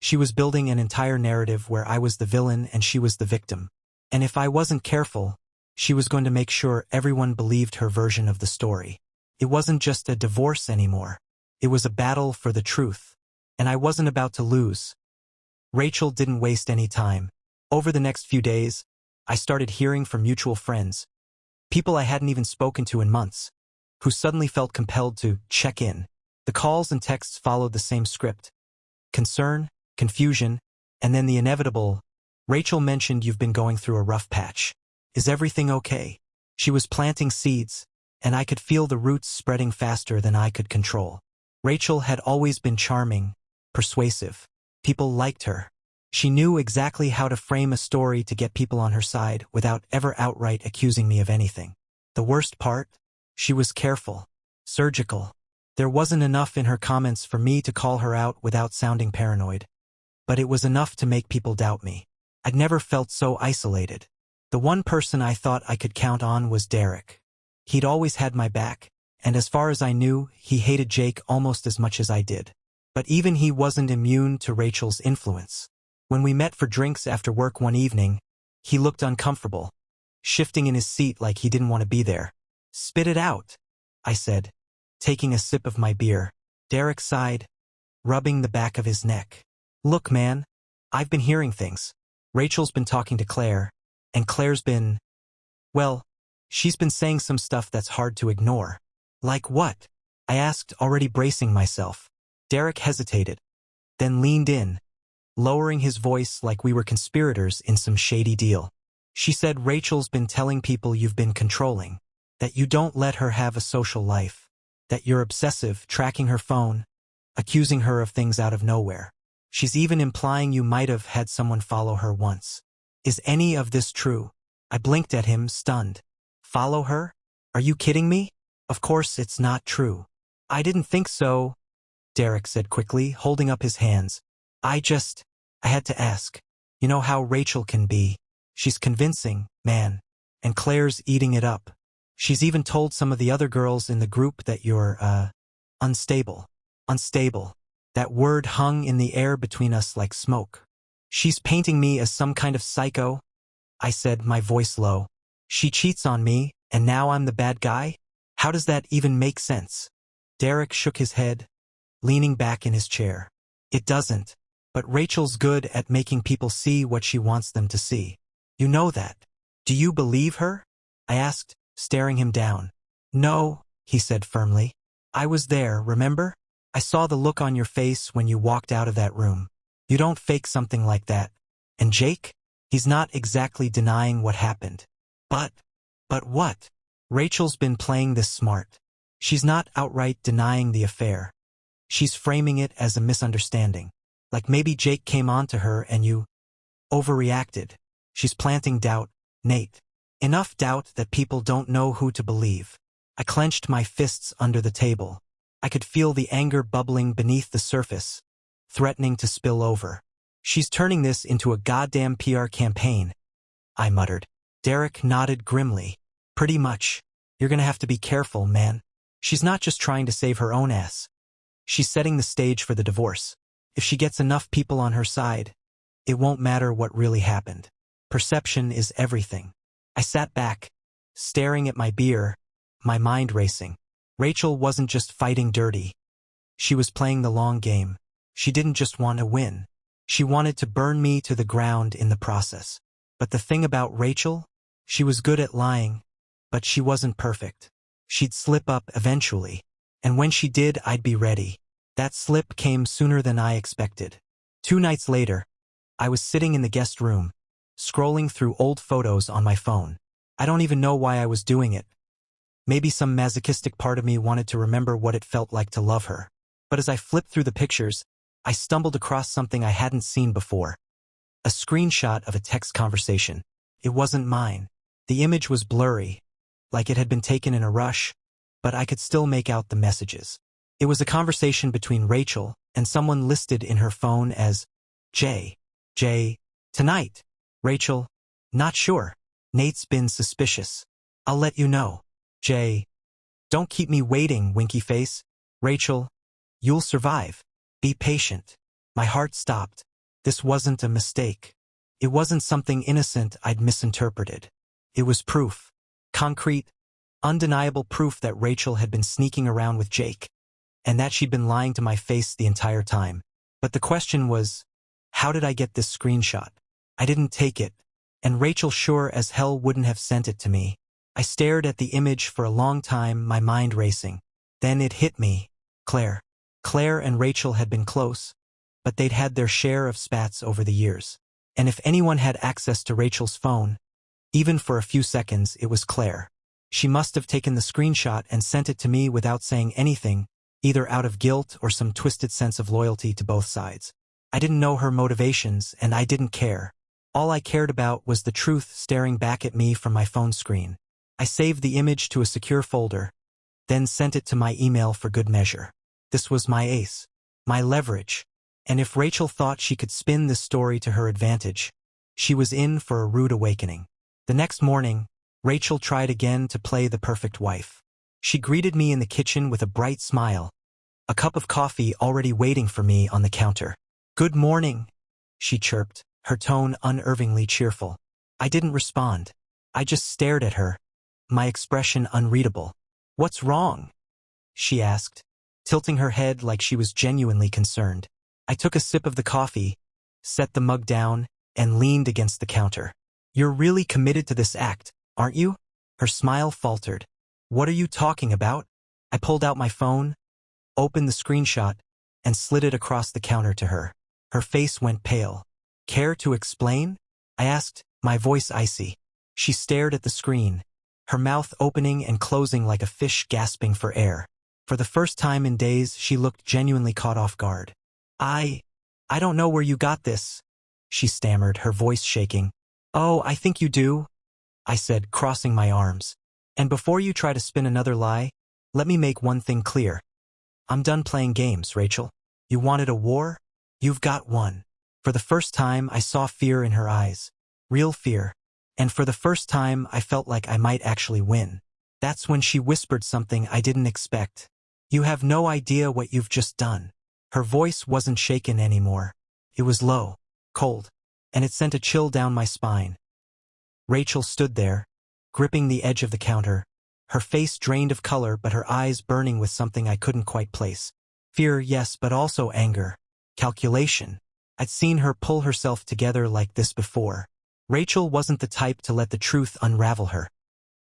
She was building an entire narrative where I was the villain and she was the victim. And if I wasn't careful, she was going to make sure everyone believed her version of the story. It wasn't just a divorce anymore. It was a battle for the truth. And I wasn't about to lose. Rachel didn't waste any time. Over the next few days, I started hearing from mutual friends, people I hadn't even spoken to in months, who suddenly felt compelled to check in. The calls and texts followed the same script. Concern, confusion, and then the inevitable, Rachel mentioned you've been going through a rough patch. Is everything okay? She was planting seeds, and I could feel the roots spreading faster than I could control. Rachel had always been charming, persuasive. People liked her. She knew exactly how to frame a story to get people on her side without ever outright accusing me of anything. The worst part? She was careful, surgical. There wasn't enough in her comments for me to call her out without sounding paranoid. But it was enough to make people doubt me. I'd never felt so isolated. The one person I thought I could count on was Derek. He'd always had my back, and as far as I knew, he hated Jake almost as much as I did. But even he wasn't immune to Rachel's influence. When we met for drinks after work one evening, he looked uncomfortable, shifting in his seat like he didn't want to be there. Spit it out, I said, taking a sip of my beer. Derek sighed, rubbing the back of his neck. Look, man, I've been hearing things. Rachel's been talking to Claire, and Claire's been, well, She's been saying some stuff that's hard to ignore. Like what? I asked, already bracing myself. Derek hesitated, then leaned in, lowering his voice like we were conspirators in some shady deal. She said Rachel's been telling people you've been controlling, that you don't let her have a social life, that you're obsessive, tracking her phone, accusing her of things out of nowhere. She's even implying you might have had someone follow her once. Is any of this true? I blinked at him, stunned. Follow her? Are you kidding me? Of course it's not true. I didn't think so, Derek said quickly, holding up his hands. I had to ask. You know how Rachel can be. She's convincing, man. And Claire's eating it up. She's even told some of the other girls in the group that you're, unstable. Unstable. That word hung in the air between us like smoke. She's painting me as some kind of psycho, I said, my voice low. She cheats on me, and now I'm the bad guy? How does that even make sense? Derek shook his head, leaning back in his chair. It doesn't. But Rachel's good at making people see what she wants them to see. You know that. Do you believe her? I asked, staring him down. No, he said firmly. I was there, remember? I saw the look on your face when you walked out of that room. You don't fake something like that. And Jake? He's not exactly denying what happened. But what? Rachel's been playing this smart. She's not outright denying the affair. She's framing it as a misunderstanding. Like maybe Jake came on to her and you overreacted. She's planting doubt, Nate. Enough doubt that people don't know who to believe. I clenched my fists under the table. I could feel the anger bubbling beneath the surface, threatening to spill over. She's turning this into a goddamn PR campaign, I muttered. Derek nodded grimly. Pretty much. You're gonna have to be careful, man. She's not just trying to save her own ass. She's setting the stage for the divorce. If she gets enough people on her side, it won't matter what really happened. Perception is everything. I sat back, staring at my beer, my mind racing. Rachel wasn't just fighting dirty. She was playing the long game. She didn't just want to win. She wanted to burn me to the ground in the process. But the thing about Rachel, she was good at lying, but she wasn't perfect. She'd slip up eventually, and when she did, I'd be ready. That slip came sooner than I expected. 2 nights later, I was sitting in the guest room, scrolling through old photos on my phone. I don't even know why I was doing it. Maybe some masochistic part of me wanted to remember what it felt like to love her. But as I flipped through the pictures, I stumbled across something I hadn't seen before. A screenshot of a text conversation. It wasn't mine. The image was blurry, like it had been taken in a rush, but I could still make out the messages. It was a conversation between Rachel and someone listed in her phone as J. Tonight. Rachel, not sure. Nate's been suspicious. I'll let you know. J. Don't keep me waiting, winky face. Rachel, you'll survive. Be patient. My heart stopped. This wasn't a mistake. It wasn't something innocent I'd misinterpreted. It was proof. Concrete, undeniable proof that Rachel had been sneaking around with Jake, and that she'd been lying to my face the entire time. But the question was, how did I get this screenshot? I didn't take it, and Rachel sure as hell wouldn't have sent it to me. I stared at the image for a long time, my mind racing. Then it hit me. Claire. Claire and Rachel had been close, but they'd had their share of spats over the years. And if anyone had access to Rachel's phone, even for a few seconds, it was Claire. She must have taken the screenshot and sent it to me without saying anything, either out of guilt or some twisted sense of loyalty to both sides. I didn't know her motivations, and I didn't care. All I cared about was the truth staring back at me from my phone screen. I saved the image to a secure folder, then sent it to my email for good measure. This was my ace, my leverage, and if Rachel thought she could spin this story to her advantage, she was in for a rude awakening. The next morning, Rachel tried again to play the perfect wife. She greeted me in the kitchen with a bright smile, a cup of coffee already waiting for me on the counter. Good morning, she chirped, her tone unervingly cheerful. I didn't respond. I just stared at her, my expression unreadable. What's wrong? She asked, tilting her head like she was genuinely concerned. I took a sip of the coffee, set the mug down, and leaned against the counter. You're really committed to this act, aren't you? Her smile faltered. What are you talking about? I pulled out my phone, opened the screenshot, and slid it across the counter to her. Her face went pale. Care to explain? I asked, my voice icy. She stared at the screen, her mouth opening and closing like a fish gasping for air. For the first time in days, she looked genuinely caught off guard. I don't know where you got this, she stammered, her voice shaking. Oh, I think you do, I said, crossing my arms. And before you try to spin another lie, let me make one thing clear. I'm done playing games, Rachel. You wanted a war? You've got one. For the first time, I saw fear in her eyes. Real fear. And for the first time, I felt like I might actually win. That's when she whispered something I didn't expect. You have no idea what you've just done. Her voice wasn't shaken anymore. It was low, cold, and it sent a chill down my spine. Rachel stood there, gripping the edge of the counter, her face drained of color but her eyes burning with something I couldn't quite place. Fear, yes, but also anger. Calculation. I'd seen her pull herself together like this before. Rachel wasn't the type to let the truth unravel her.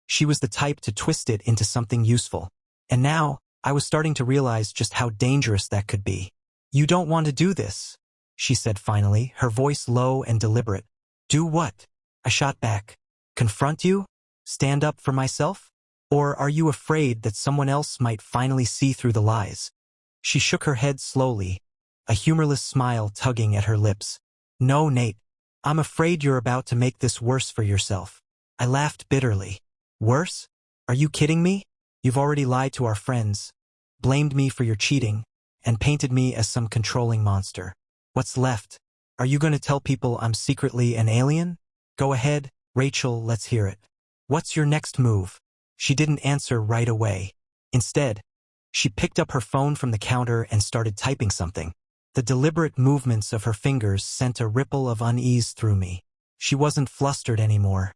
She was the type to twist it into something useful. And now, I was starting to realize just how dangerous that could be. You don't want to do this, she said finally, her voice low and deliberate. Do what? I shot back. Confront you? Stand up for myself? Or are you afraid that someone else might finally see through the lies? She shook her head slowly, a humorless smile tugging at her lips. No, Nate. I'm afraid you're about to make this worse for yourself. I laughed bitterly. Worse? Are you kidding me? You've already lied to our friends, blamed me for your cheating, and painted me as some controlling monster. What's left? Are you going to tell people I'm secretly an alien? Go ahead, Rachel, let's hear it. What's your next move? She didn't answer right away. Instead, she picked up her phone from the counter and started typing something. The deliberate movements of her fingers sent a ripple of unease through me. She wasn't flustered anymore.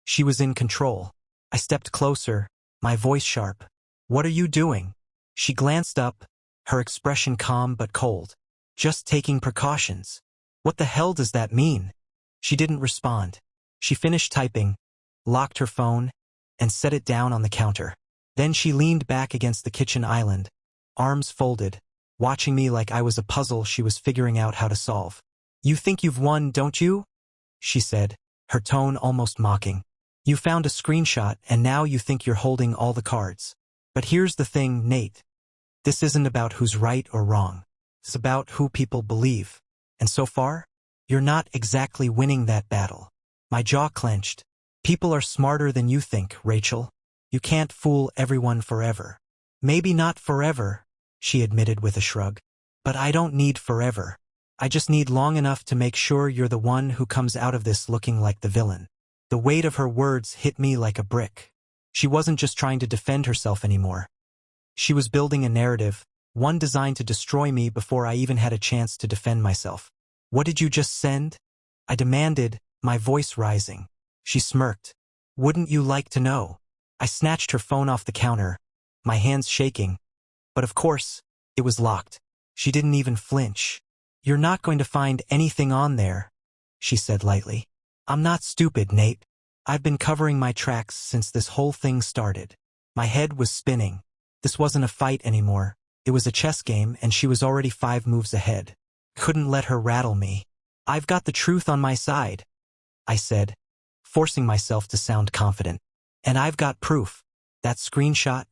She was in control. I stepped closer, my voice sharp. What are you doing? She glanced up, her expression calm but cold. Just taking precautions. What the hell does that mean? She didn't respond. She finished typing, locked her phone, and set it down on the counter. Then she leaned back against the kitchen island, arms folded, watching me like I was a puzzle she was figuring out how to solve. You think you've won, don't you? She said, her tone almost mocking. You found a screenshot and now you think you're holding all the cards. But here's the thing, Nate. This isn't about who's right or wrong. It's about who people believe. And so far, you're not exactly winning that battle. My jaw clenched. People are smarter than you think, Rachel. You can't fool everyone forever. Maybe not forever, she admitted with a shrug. But I don't need forever. I just need long enough to make sure you're the one who comes out of this looking like the villain. The weight of her words hit me like a brick. She wasn't just trying to defend herself anymore. She was building a narrative, one designed to destroy me before I even had a chance to defend myself. What did you just send? I demanded, my voice rising. She smirked. Wouldn't you like to know? I snatched her phone off the counter, my hands shaking. But of course, it was locked. She didn't even flinch. You're not going to find anything on there, she said lightly. I'm not stupid, Nate. I've been covering my tracks since this whole thing started. My head was spinning. This wasn't a fight anymore. It was a chess game and she was already 5 moves ahead. Couldn't let her rattle me. I've got the truth on my side, I said, forcing myself to sound confident. And I've got proof. That screenshot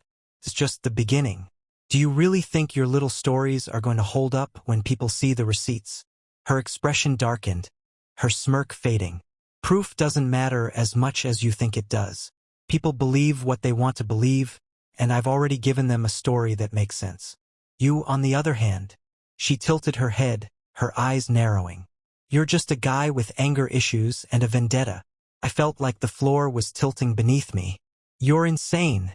is just the beginning. Do you really think your little stories are going to hold up when people see the receipts? Her expression darkened, her smirk fading. Proof doesn't matter as much as you think it does. People believe what they want to believe, and I've already given them a story that makes sense. You, on the other hand, she tilted her head, her eyes narrowing. You're just a guy with anger issues and a vendetta. I felt like the floor was tilting beneath me. You're insane,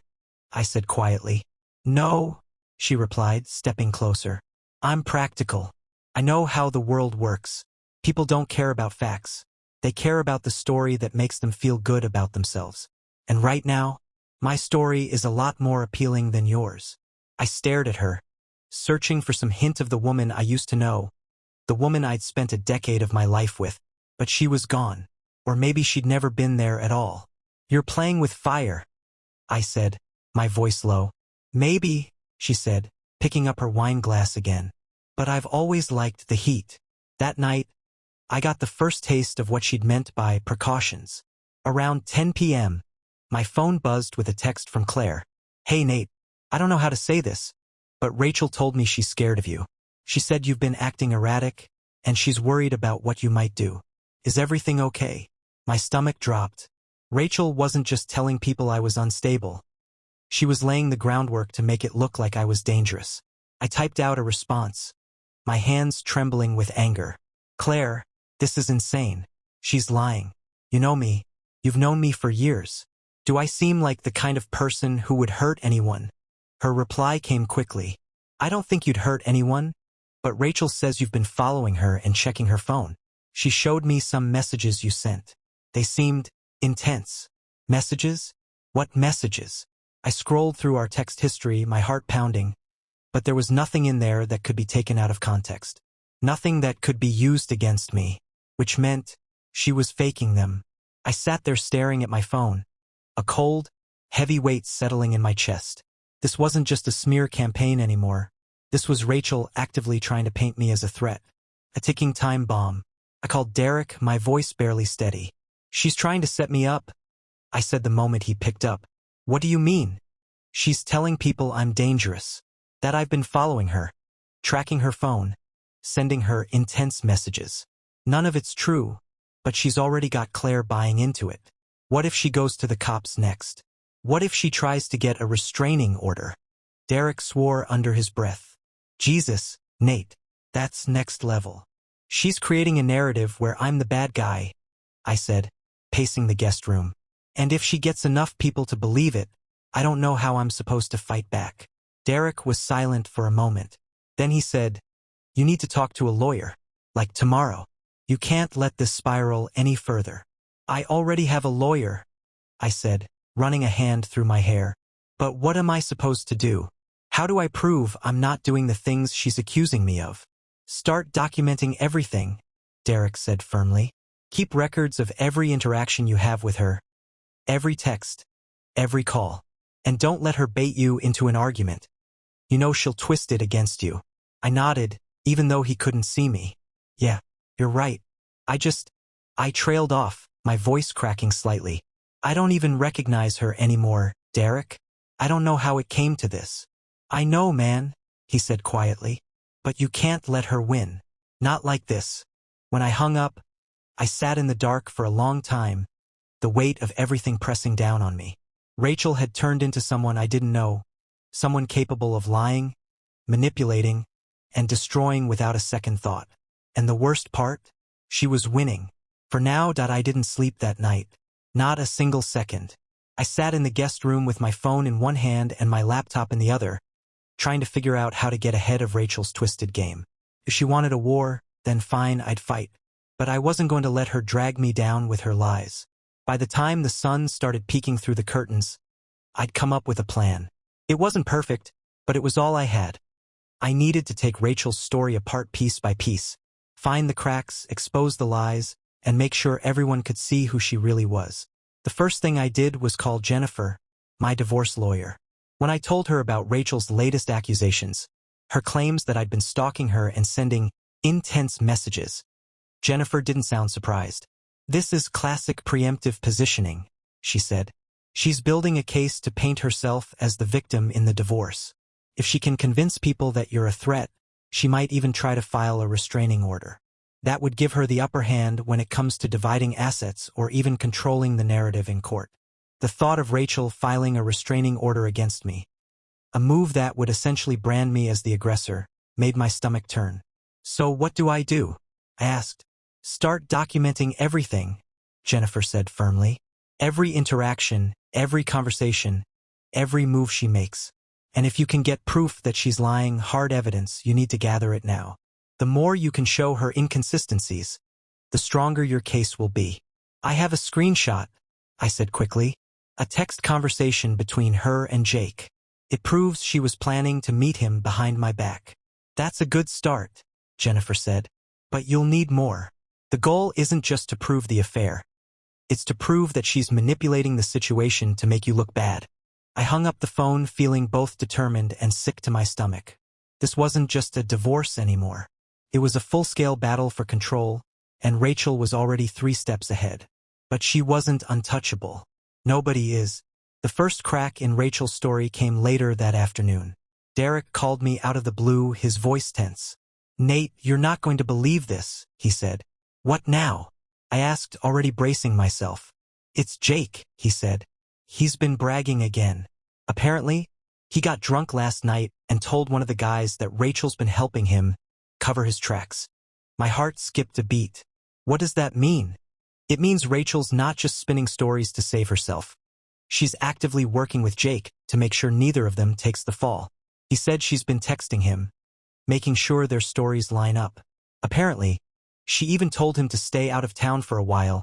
I said quietly. No, she replied, stepping closer. I'm practical. I know how the world works. People don't care about facts. They care about the story that makes them feel good about themselves. And right now, my story is a lot more appealing than yours. I stared at her, searching for some hint of the woman I used to know, the woman I'd spent a decade of my life with, but she was gone. Or maybe she'd never been there at all. You're playing with fire, I said, my voice low. Maybe, she said, picking up her wine glass again. But I've always liked the heat. That night, I got the first taste of what she'd meant by precautions. Around 10 p.m., my phone buzzed with a text from Claire. Hey Nate, I don't know how to say this, but Rachel told me she's scared of you. She said you've been acting erratic, and she's worried about what you might do. Is everything okay? My stomach dropped. Rachel wasn't just telling people I was unstable. She was laying the groundwork to make it look like I was dangerous. I typed out a response, my hands trembling with anger. Claire, this is insane. She's lying. You know me. You've known me for years. Do I seem like the kind of person who would hurt anyone? Her reply came quickly. I don't think you'd hurt anyone, but Rachel says you've been following her and checking her phone. She showed me some messages you sent. They seemed intense. Messages? What messages? I scrolled through our text history, my heart pounding, but there was nothing in there that could be taken out of context. Nothing that could be used against me, which meant she was faking them. I sat there staring at my phone, a cold, heavy weight settling in my chest. This wasn't just a smear campaign anymore. This was Rachel actively trying to paint me as a threat, a ticking time bomb. I called Derek, my voice barely steady. She's trying to set me up, I said the moment he picked up. What do you mean? She's telling people I'm dangerous, that I've been following her, tracking her phone, sending her intense messages. None of it's true, but she's already got Claire buying into it. What if she goes to the cops next? What if she tries to get a restraining order? Derek swore under his breath. Jesus, Nate, that's next level. She's creating a narrative where I'm the bad guy, I said, pacing the guest room. And if she gets enough people to believe it, I don't know how I'm supposed to fight back. Derek was silent for a moment. Then he said, you need to talk to a lawyer, like tomorrow. You can't let this spiral any further. I already have a lawyer, I said, running a hand through my hair. But what am I supposed to do? How do I prove I'm not doing the things she's accusing me of? Start documenting everything, Derek said firmly. Keep records of every interaction you have with her. Every text, every call. And don't let her bait you into an argument. You know she'll twist it against you. I nodded, even though he couldn't see me. Yeah, you're right. I trailed off, my voice cracking slightly. I don't even recognize her anymore, Derek. I don't know how it came to this. I know, man, he said quietly. But you can't let her win. Not like this. When I hung up, I sat in the dark for a long time, the weight of everything pressing down on me. Rachel had turned into someone I didn't know, someone capable of lying, manipulating, and destroying without a second thought. And the worst part? She was winning. For now, I didn't sleep that night. Not a single second. I sat in the guest room with my phone in one hand and my laptop in the other, trying to figure out how to get ahead of Rachel's twisted game. If she wanted a war, then fine, I'd fight. But I wasn't going to let her drag me down with her lies. By the time the sun started peeking through the curtains, I'd come up with a plan. It wasn't perfect, but it was all I had. I needed to take Rachel's story apart piece by piece, find the cracks, expose the lies, and make sure everyone could see who she really was. The first thing I did was call Jennifer, my divorce lawyer. When I told her about Rachel's latest accusations, her claims that I'd been stalking her and sending intense messages, Jennifer didn't sound surprised. This is classic preemptive positioning, she said. She's building a case to paint herself as the victim in the divorce. If she can convince people that you're a threat, she might even try to file a restraining order. That would give her the upper hand when it comes to dividing assets or even controlling the narrative in court. The thought of Rachel filing a restraining order against me, a move that would essentially brand me as the aggressor, made my stomach turn. So what do? I asked. Start documenting everything, Jennifer said firmly. Every interaction, every conversation, every move she makes. And if you can get proof that she's lying, hard evidence, you need to gather it now. The more you can show her inconsistencies, the stronger your case will be. I have a screenshot, I said quickly. A text conversation between her and Jake. It proves she was planning to meet him behind my back. That's a good start, Jennifer said. But you'll need more. The goal isn't just to prove the affair. It's to prove that she's manipulating the situation to make you look bad. I hung up the phone feeling both determined and sick to my stomach. This wasn't just a divorce anymore. It was a full-scale battle for control, and Rachel was already 3 steps ahead. But she wasn't untouchable. Nobody is. The first crack in Rachel's story came later that afternoon. Derek called me out of the blue, his voice tense. "Nate, you're not going to believe this," he said. "What now?" I asked, already bracing myself. "It's Jake," he said. "He's been bragging again. Apparently, he got drunk last night and told one of the guys that Rachel's been helping him cover his tracks." My heart skipped a beat. What does that mean? It means Rachel's not just spinning stories to save herself. She's actively working with Jake to make sure neither of them takes the fall. He said she's been texting him, making sure their stories line up. Apparently, she even told him to stay out of town for a while,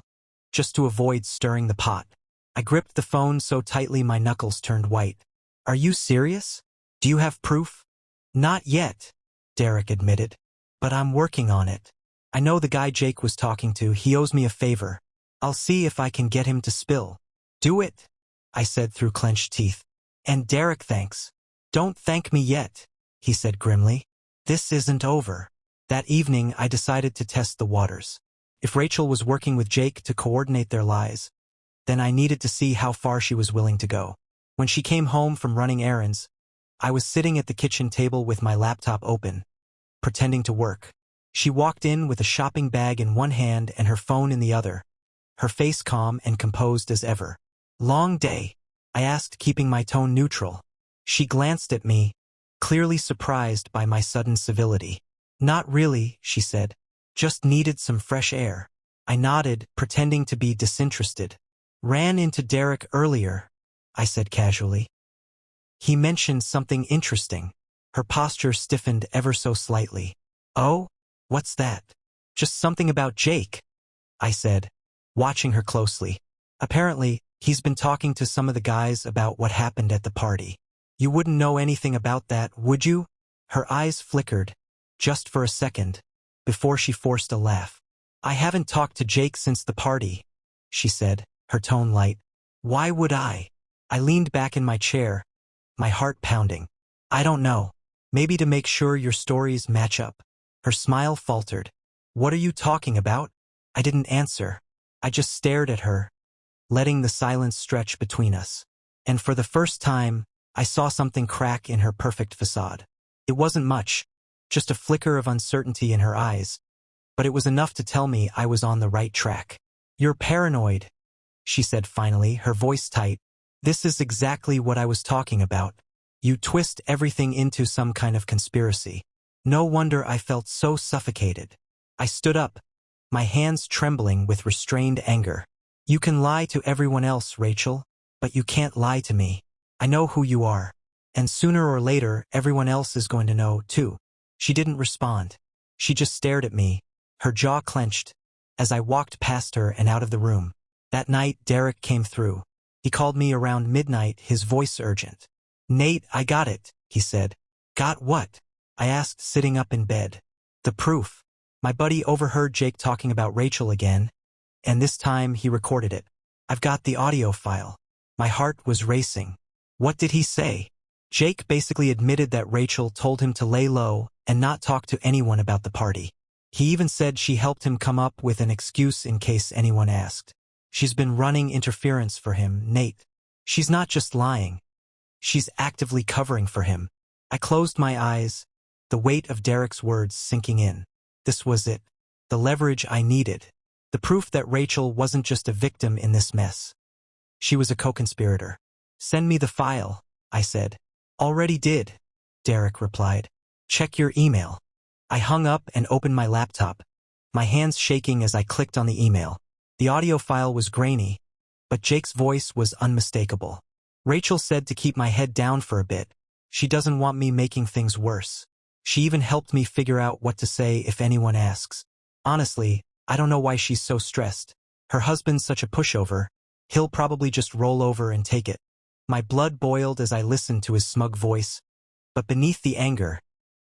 just to avoid stirring the pot. I gripped the phone so tightly my knuckles turned white. "Are you serious? Do you have proof?" "Not yet," Derek admitted. "But I'm working on it. I know the guy Jake was talking to. He owes me a favor. I'll see if I can get him to spill." "Do it," I said through clenched teeth. "And Derek, thanks." "Don't thank me yet," he said grimly. "This isn't over." That evening, I decided to test the waters. If Rachel was working with Jake to coordinate their lies, then I needed to see how far she was willing to go. When she came home from running errands, I was sitting at the kitchen table with my laptop open, pretending to work. She walked in with a shopping bag in one hand and her phone in the other, her face calm and composed as ever. "Long day?" I asked, keeping my tone neutral. She glanced at me, clearly surprised by my sudden civility. "Not really," she said. "Just needed some fresh air." I nodded, pretending to be disinterested. "Ran into Derek earlier," I said casually. "He mentioned something interesting." Her posture stiffened ever so slightly. "Oh? What's that?" "Just something about Jake," I said, watching her closely. "Apparently, he's been talking to some of the guys about what happened at the party." "You wouldn't know anything about that, would you?" Her eyes flickered, just for a second, before she forced a laugh. "I haven't talked to Jake since the party," she said, her tone light. "Why would I?" I leaned back in my chair, my heart pounding. "I don't know. Maybe to make sure your stories match up." Her smile faltered. "What are you talking about?" I didn't answer. I just stared at her, letting the silence stretch between us. And for the first time, I saw something crack in her perfect facade. It wasn't much, just a flicker of uncertainty in her eyes, but it was enough to tell me I was on the right track. "You're paranoid," she said finally, her voice tight. "This is exactly what I was talking about. You twist everything into some kind of conspiracy." No wonder I felt so suffocated. I stood up, my hands trembling with restrained anger. "You can lie to everyone else, Rachel, but you can't lie to me. I know who you are. And sooner or later, everyone else is going to know, too." She didn't respond. She just stared at me, her jaw clenched, as I walked past her and out of the room. That night, Derek came through. He called me around midnight, his voice urgent. "Nate, I got it," he said. "Got what?" I asked, sitting up in bed. "The proof. My buddy overheard Jake talking about Rachel again, and this time he recorded it. I've got the audio file." My heart was racing. "What did he say?" "Jake basically admitted that Rachel told him to lay low and not talk to anyone about the party. He even said she helped him come up with an excuse in case anyone asked. She's been running interference for him, Nate. She's not just lying. She's actively covering for him." I closed my eyes, the weight of Derek's words sinking in. This was it. The leverage I needed. The proof that Rachel wasn't just a victim in this mess. She was a co-conspirator. "Send me the file," I said. "Already did," Derek replied. "Check your email." I hung up and opened my laptop, my hands shaking as I clicked on the email. The audio file was grainy, but Jake's voice was unmistakable. "Rachel said to keep my head down for a bit. She doesn't want me making things worse. She even helped me figure out what to say if anyone asks. Honestly, I don't know why she's so stressed. Her husband's such a pushover. He'll probably just roll over and take it." My blood boiled as I listened to his smug voice, but beneath the anger,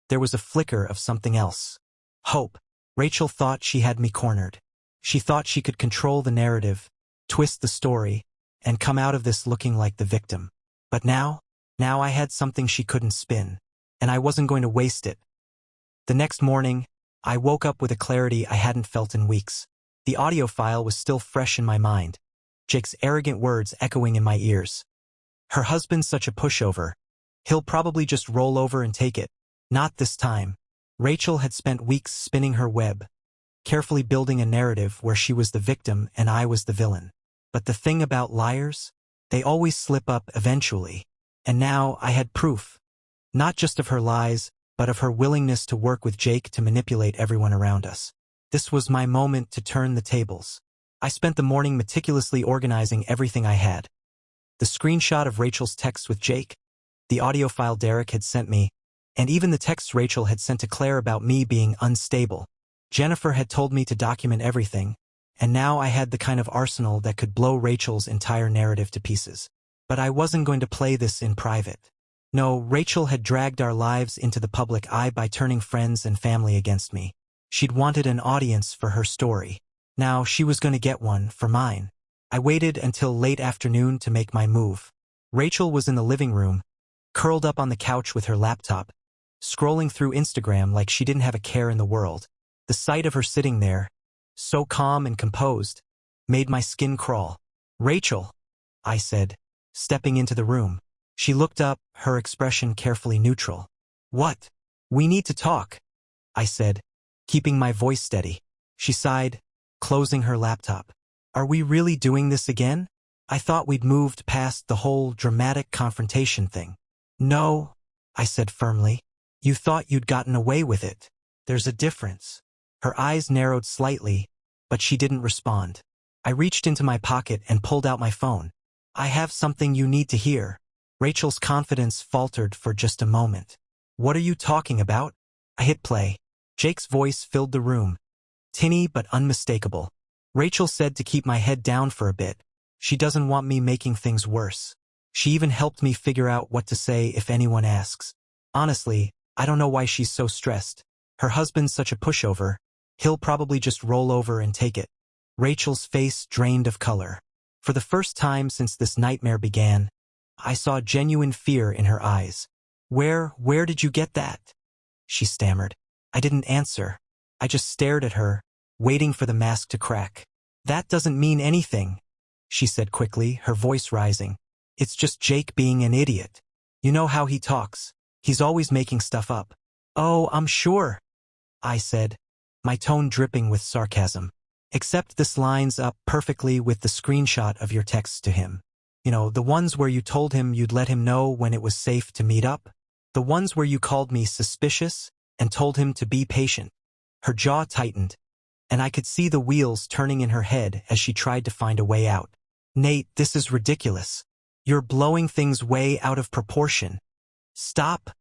there was a flicker of something else. Hope. Rachel thought she had me cornered. She thought she could control the narrative, twist the story, and come out of this looking like the victim. But now I had something she couldn't spin, and I wasn't going to waste it. The next morning, I woke up with a clarity I hadn't felt in weeks. The audio file was still fresh in my mind, Jake's arrogant words echoing in my ears. Her husband's such a pushover. He'll probably just roll over and take it. Not this time. Rachel had spent weeks spinning her web, carefully building a narrative where she was the victim and I was the villain. But the thing about liars? They always slip up eventually. And now I had proof. Not just of her lies, but of her willingness to work with Jake to manipulate everyone around us. This was my moment to turn the tables. I spent the morning meticulously organizing everything I had. The screenshot of Rachel's text with Jake, the audio file Derek had sent me, and even the texts Rachel had sent to Claire about me being unstable. Jennifer had told me to document everything, and now I had the kind of arsenal that could blow Rachel's entire narrative to pieces. But I wasn't going to play this in private. No, Rachel had dragged our lives into the public eye by turning friends and family against me. She'd wanted an audience for her story. Now she was going to get one for mine. I waited until late afternoon to make my move. Rachel was in the living room, curled up on the couch with her laptop, scrolling through Instagram like she didn't have a care in the world. The sight of her sitting there, so calm and composed, made my skin crawl. "Rachel," I said, stepping into the room. She looked up, her expression carefully neutral. "What?" "We need to talk," I said, keeping my voice steady. She sighed, closing her laptop. "Are we really doing this again? I thought we'd moved past the whole dramatic confrontation thing." "No," I said firmly. "You thought you'd gotten away with it. There's a difference." Her eyes narrowed slightly, but she didn't respond. I reached into my pocket and pulled out my phone. "I have something you need to hear." Rachel's confidence faltered for just a moment. "What are you talking about?" I hit play. Jake's voice filled the room, tinny but unmistakable. "Rachel said to keep my head down for a bit. She doesn't want me making things worse. She even helped me figure out what to say if anyone asks. Honestly, I don't know why she's so stressed. Her husband's such a pushover. He'll probably just roll over and take it." Rachel's face drained of color. For the first time since this nightmare began, I saw genuine fear in her eyes. Where did you get that?" she stammered. I didn't answer. I just stared at her, waiting for the mask to crack. "That doesn't mean anything," she said quickly, her voice rising. "It's just Jake being an idiot. You know how he talks. He's always making stuff up." "Oh, I'm sure," I said, my tone dripping with sarcasm. "Except this lines up perfectly with the screenshot of your texts to him. You know, the ones where you told him you'd let him know when it was safe to meet up? The ones where you called me suspicious and told him to be patient." Her jaw tightened, and I could see the wheels turning in her head as she tried to find a way out. "Nate, this is ridiculous. You're blowing things way out of proportion." "Stop,"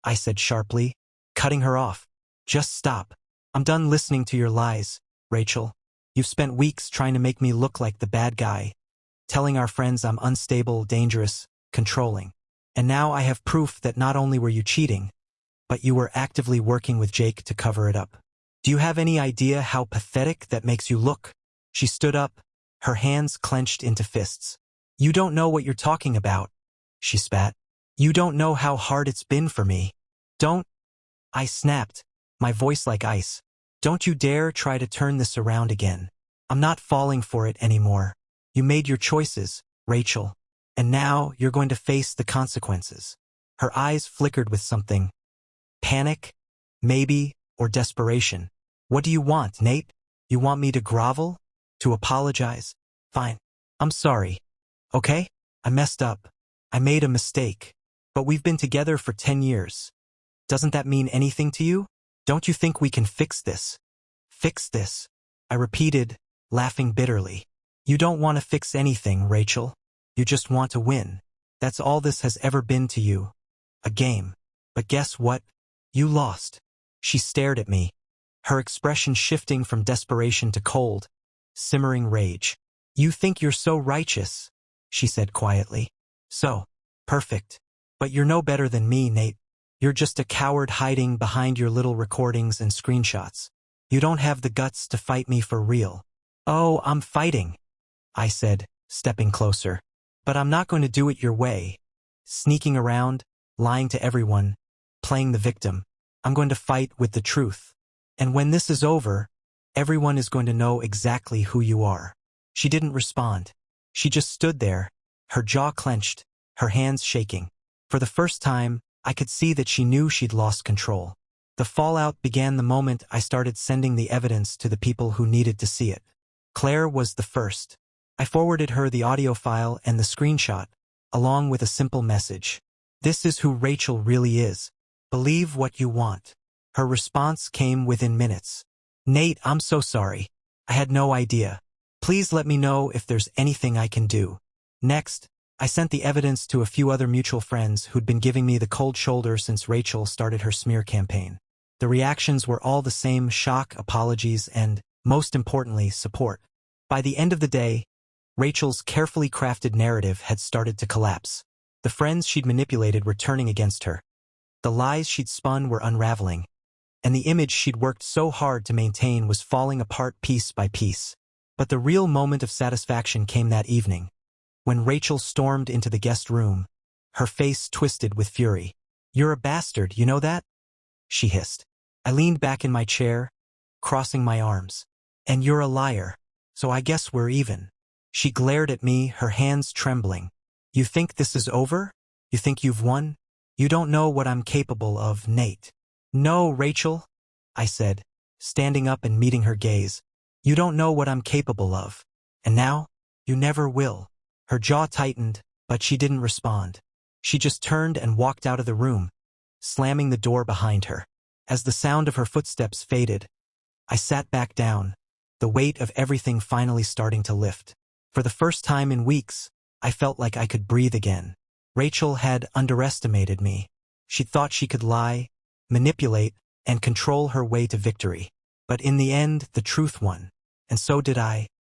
I said sharply, cutting her off. "Just stop. I'm done listening to your lies, Rachel. You've spent weeks trying to make me look like the bad guy, telling our friends I'm unstable, dangerous, controlling. And now I have proof that not only were you cheating, but you were actively working with Jake to cover it up. Do you have any idea how pathetic that makes you look?" She stood up, her hands clenched into fists. "You don't know what you're talking about," she spat. "You don't know how hard it's been for me. Don't—" I snapped, my voice like ice. "Don't you dare try to turn this around again. I'm not falling for it anymore. You made your choices, Rachel, and now you're going to face the consequences." Her eyes flickered with something. Panic, maybe, or desperation. "What do you want, Nate? You want me to grovel? To apologize? Fine. I'm sorry. Okay? I messed up. I made a mistake. But we've been together for 10 years. Doesn't that mean anything to you? Don't you think we can fix this?" "Fix this?" I repeated, laughing bitterly. "You don't want to fix anything, Rachel. You just want to win. That's all this has ever been to you. A game. But guess what? You lost." She stared at me, her expression shifting from desperation to cold, simmering rage. "You think you're so righteous," she said quietly. "So perfect. But you're no better than me, Nate. You're just a coward hiding behind your little recordings and screenshots. You don't have the guts to fight me for real." "Oh, I'm fighting," I said, stepping closer. But I'm not going to do it your way. Sneaking around, lying to everyone, playing the victim. I'm going to fight with the truth. And when this is over, everyone is going to know exactly who you are. She didn't respond. She just stood there, her jaw clenched, her hands shaking. For the first time, I could see that she knew she'd lost control. The fallout began the moment I started sending the evidence to the people who needed to see it. Claire was the first. I forwarded her the audio file and the screenshot, along with a simple message. This is who Rachel really is. Believe what you want. Her response came within minutes. Nate, I'm so sorry. I had no idea. Please let me know if there's anything I can do. Next, I sent the evidence to a few other mutual friends who'd been giving me the cold shoulder since Rachel started her smear campaign. The reactions were all the same: shock, apologies, and, most importantly, support. By the end of the day, Rachel's carefully crafted narrative had started to collapse. The friends she'd manipulated were turning against her. The lies she'd spun were unraveling, and the image she'd worked so hard to maintain was falling apart piece by piece. But the real moment of satisfaction came that evening, when Rachel stormed into the guest room, her face twisted with fury. "You're a bastard, you know that?" she hissed. I leaned back in my chair, crossing my arms. "And you're a liar, so I guess we're even." She glared at me, her hands trembling. "You think this is over? You think you've won? You don't know what I'm capable of, Nate." "No, Rachel," I said, standing up and meeting her gaze. "You don't know what I'm capable of. And now, you never will." Her jaw tightened, but she didn't respond. She just turned and walked out of the room, slamming the door behind her. As the sound of her footsteps faded, I sat back down, the weight of everything finally starting to lift. For the first time in weeks, I felt like I could breathe again. Rachel had underestimated me. She thought she could lie, manipulate, and control her way to victory. But in the end, the truth won. And so did I.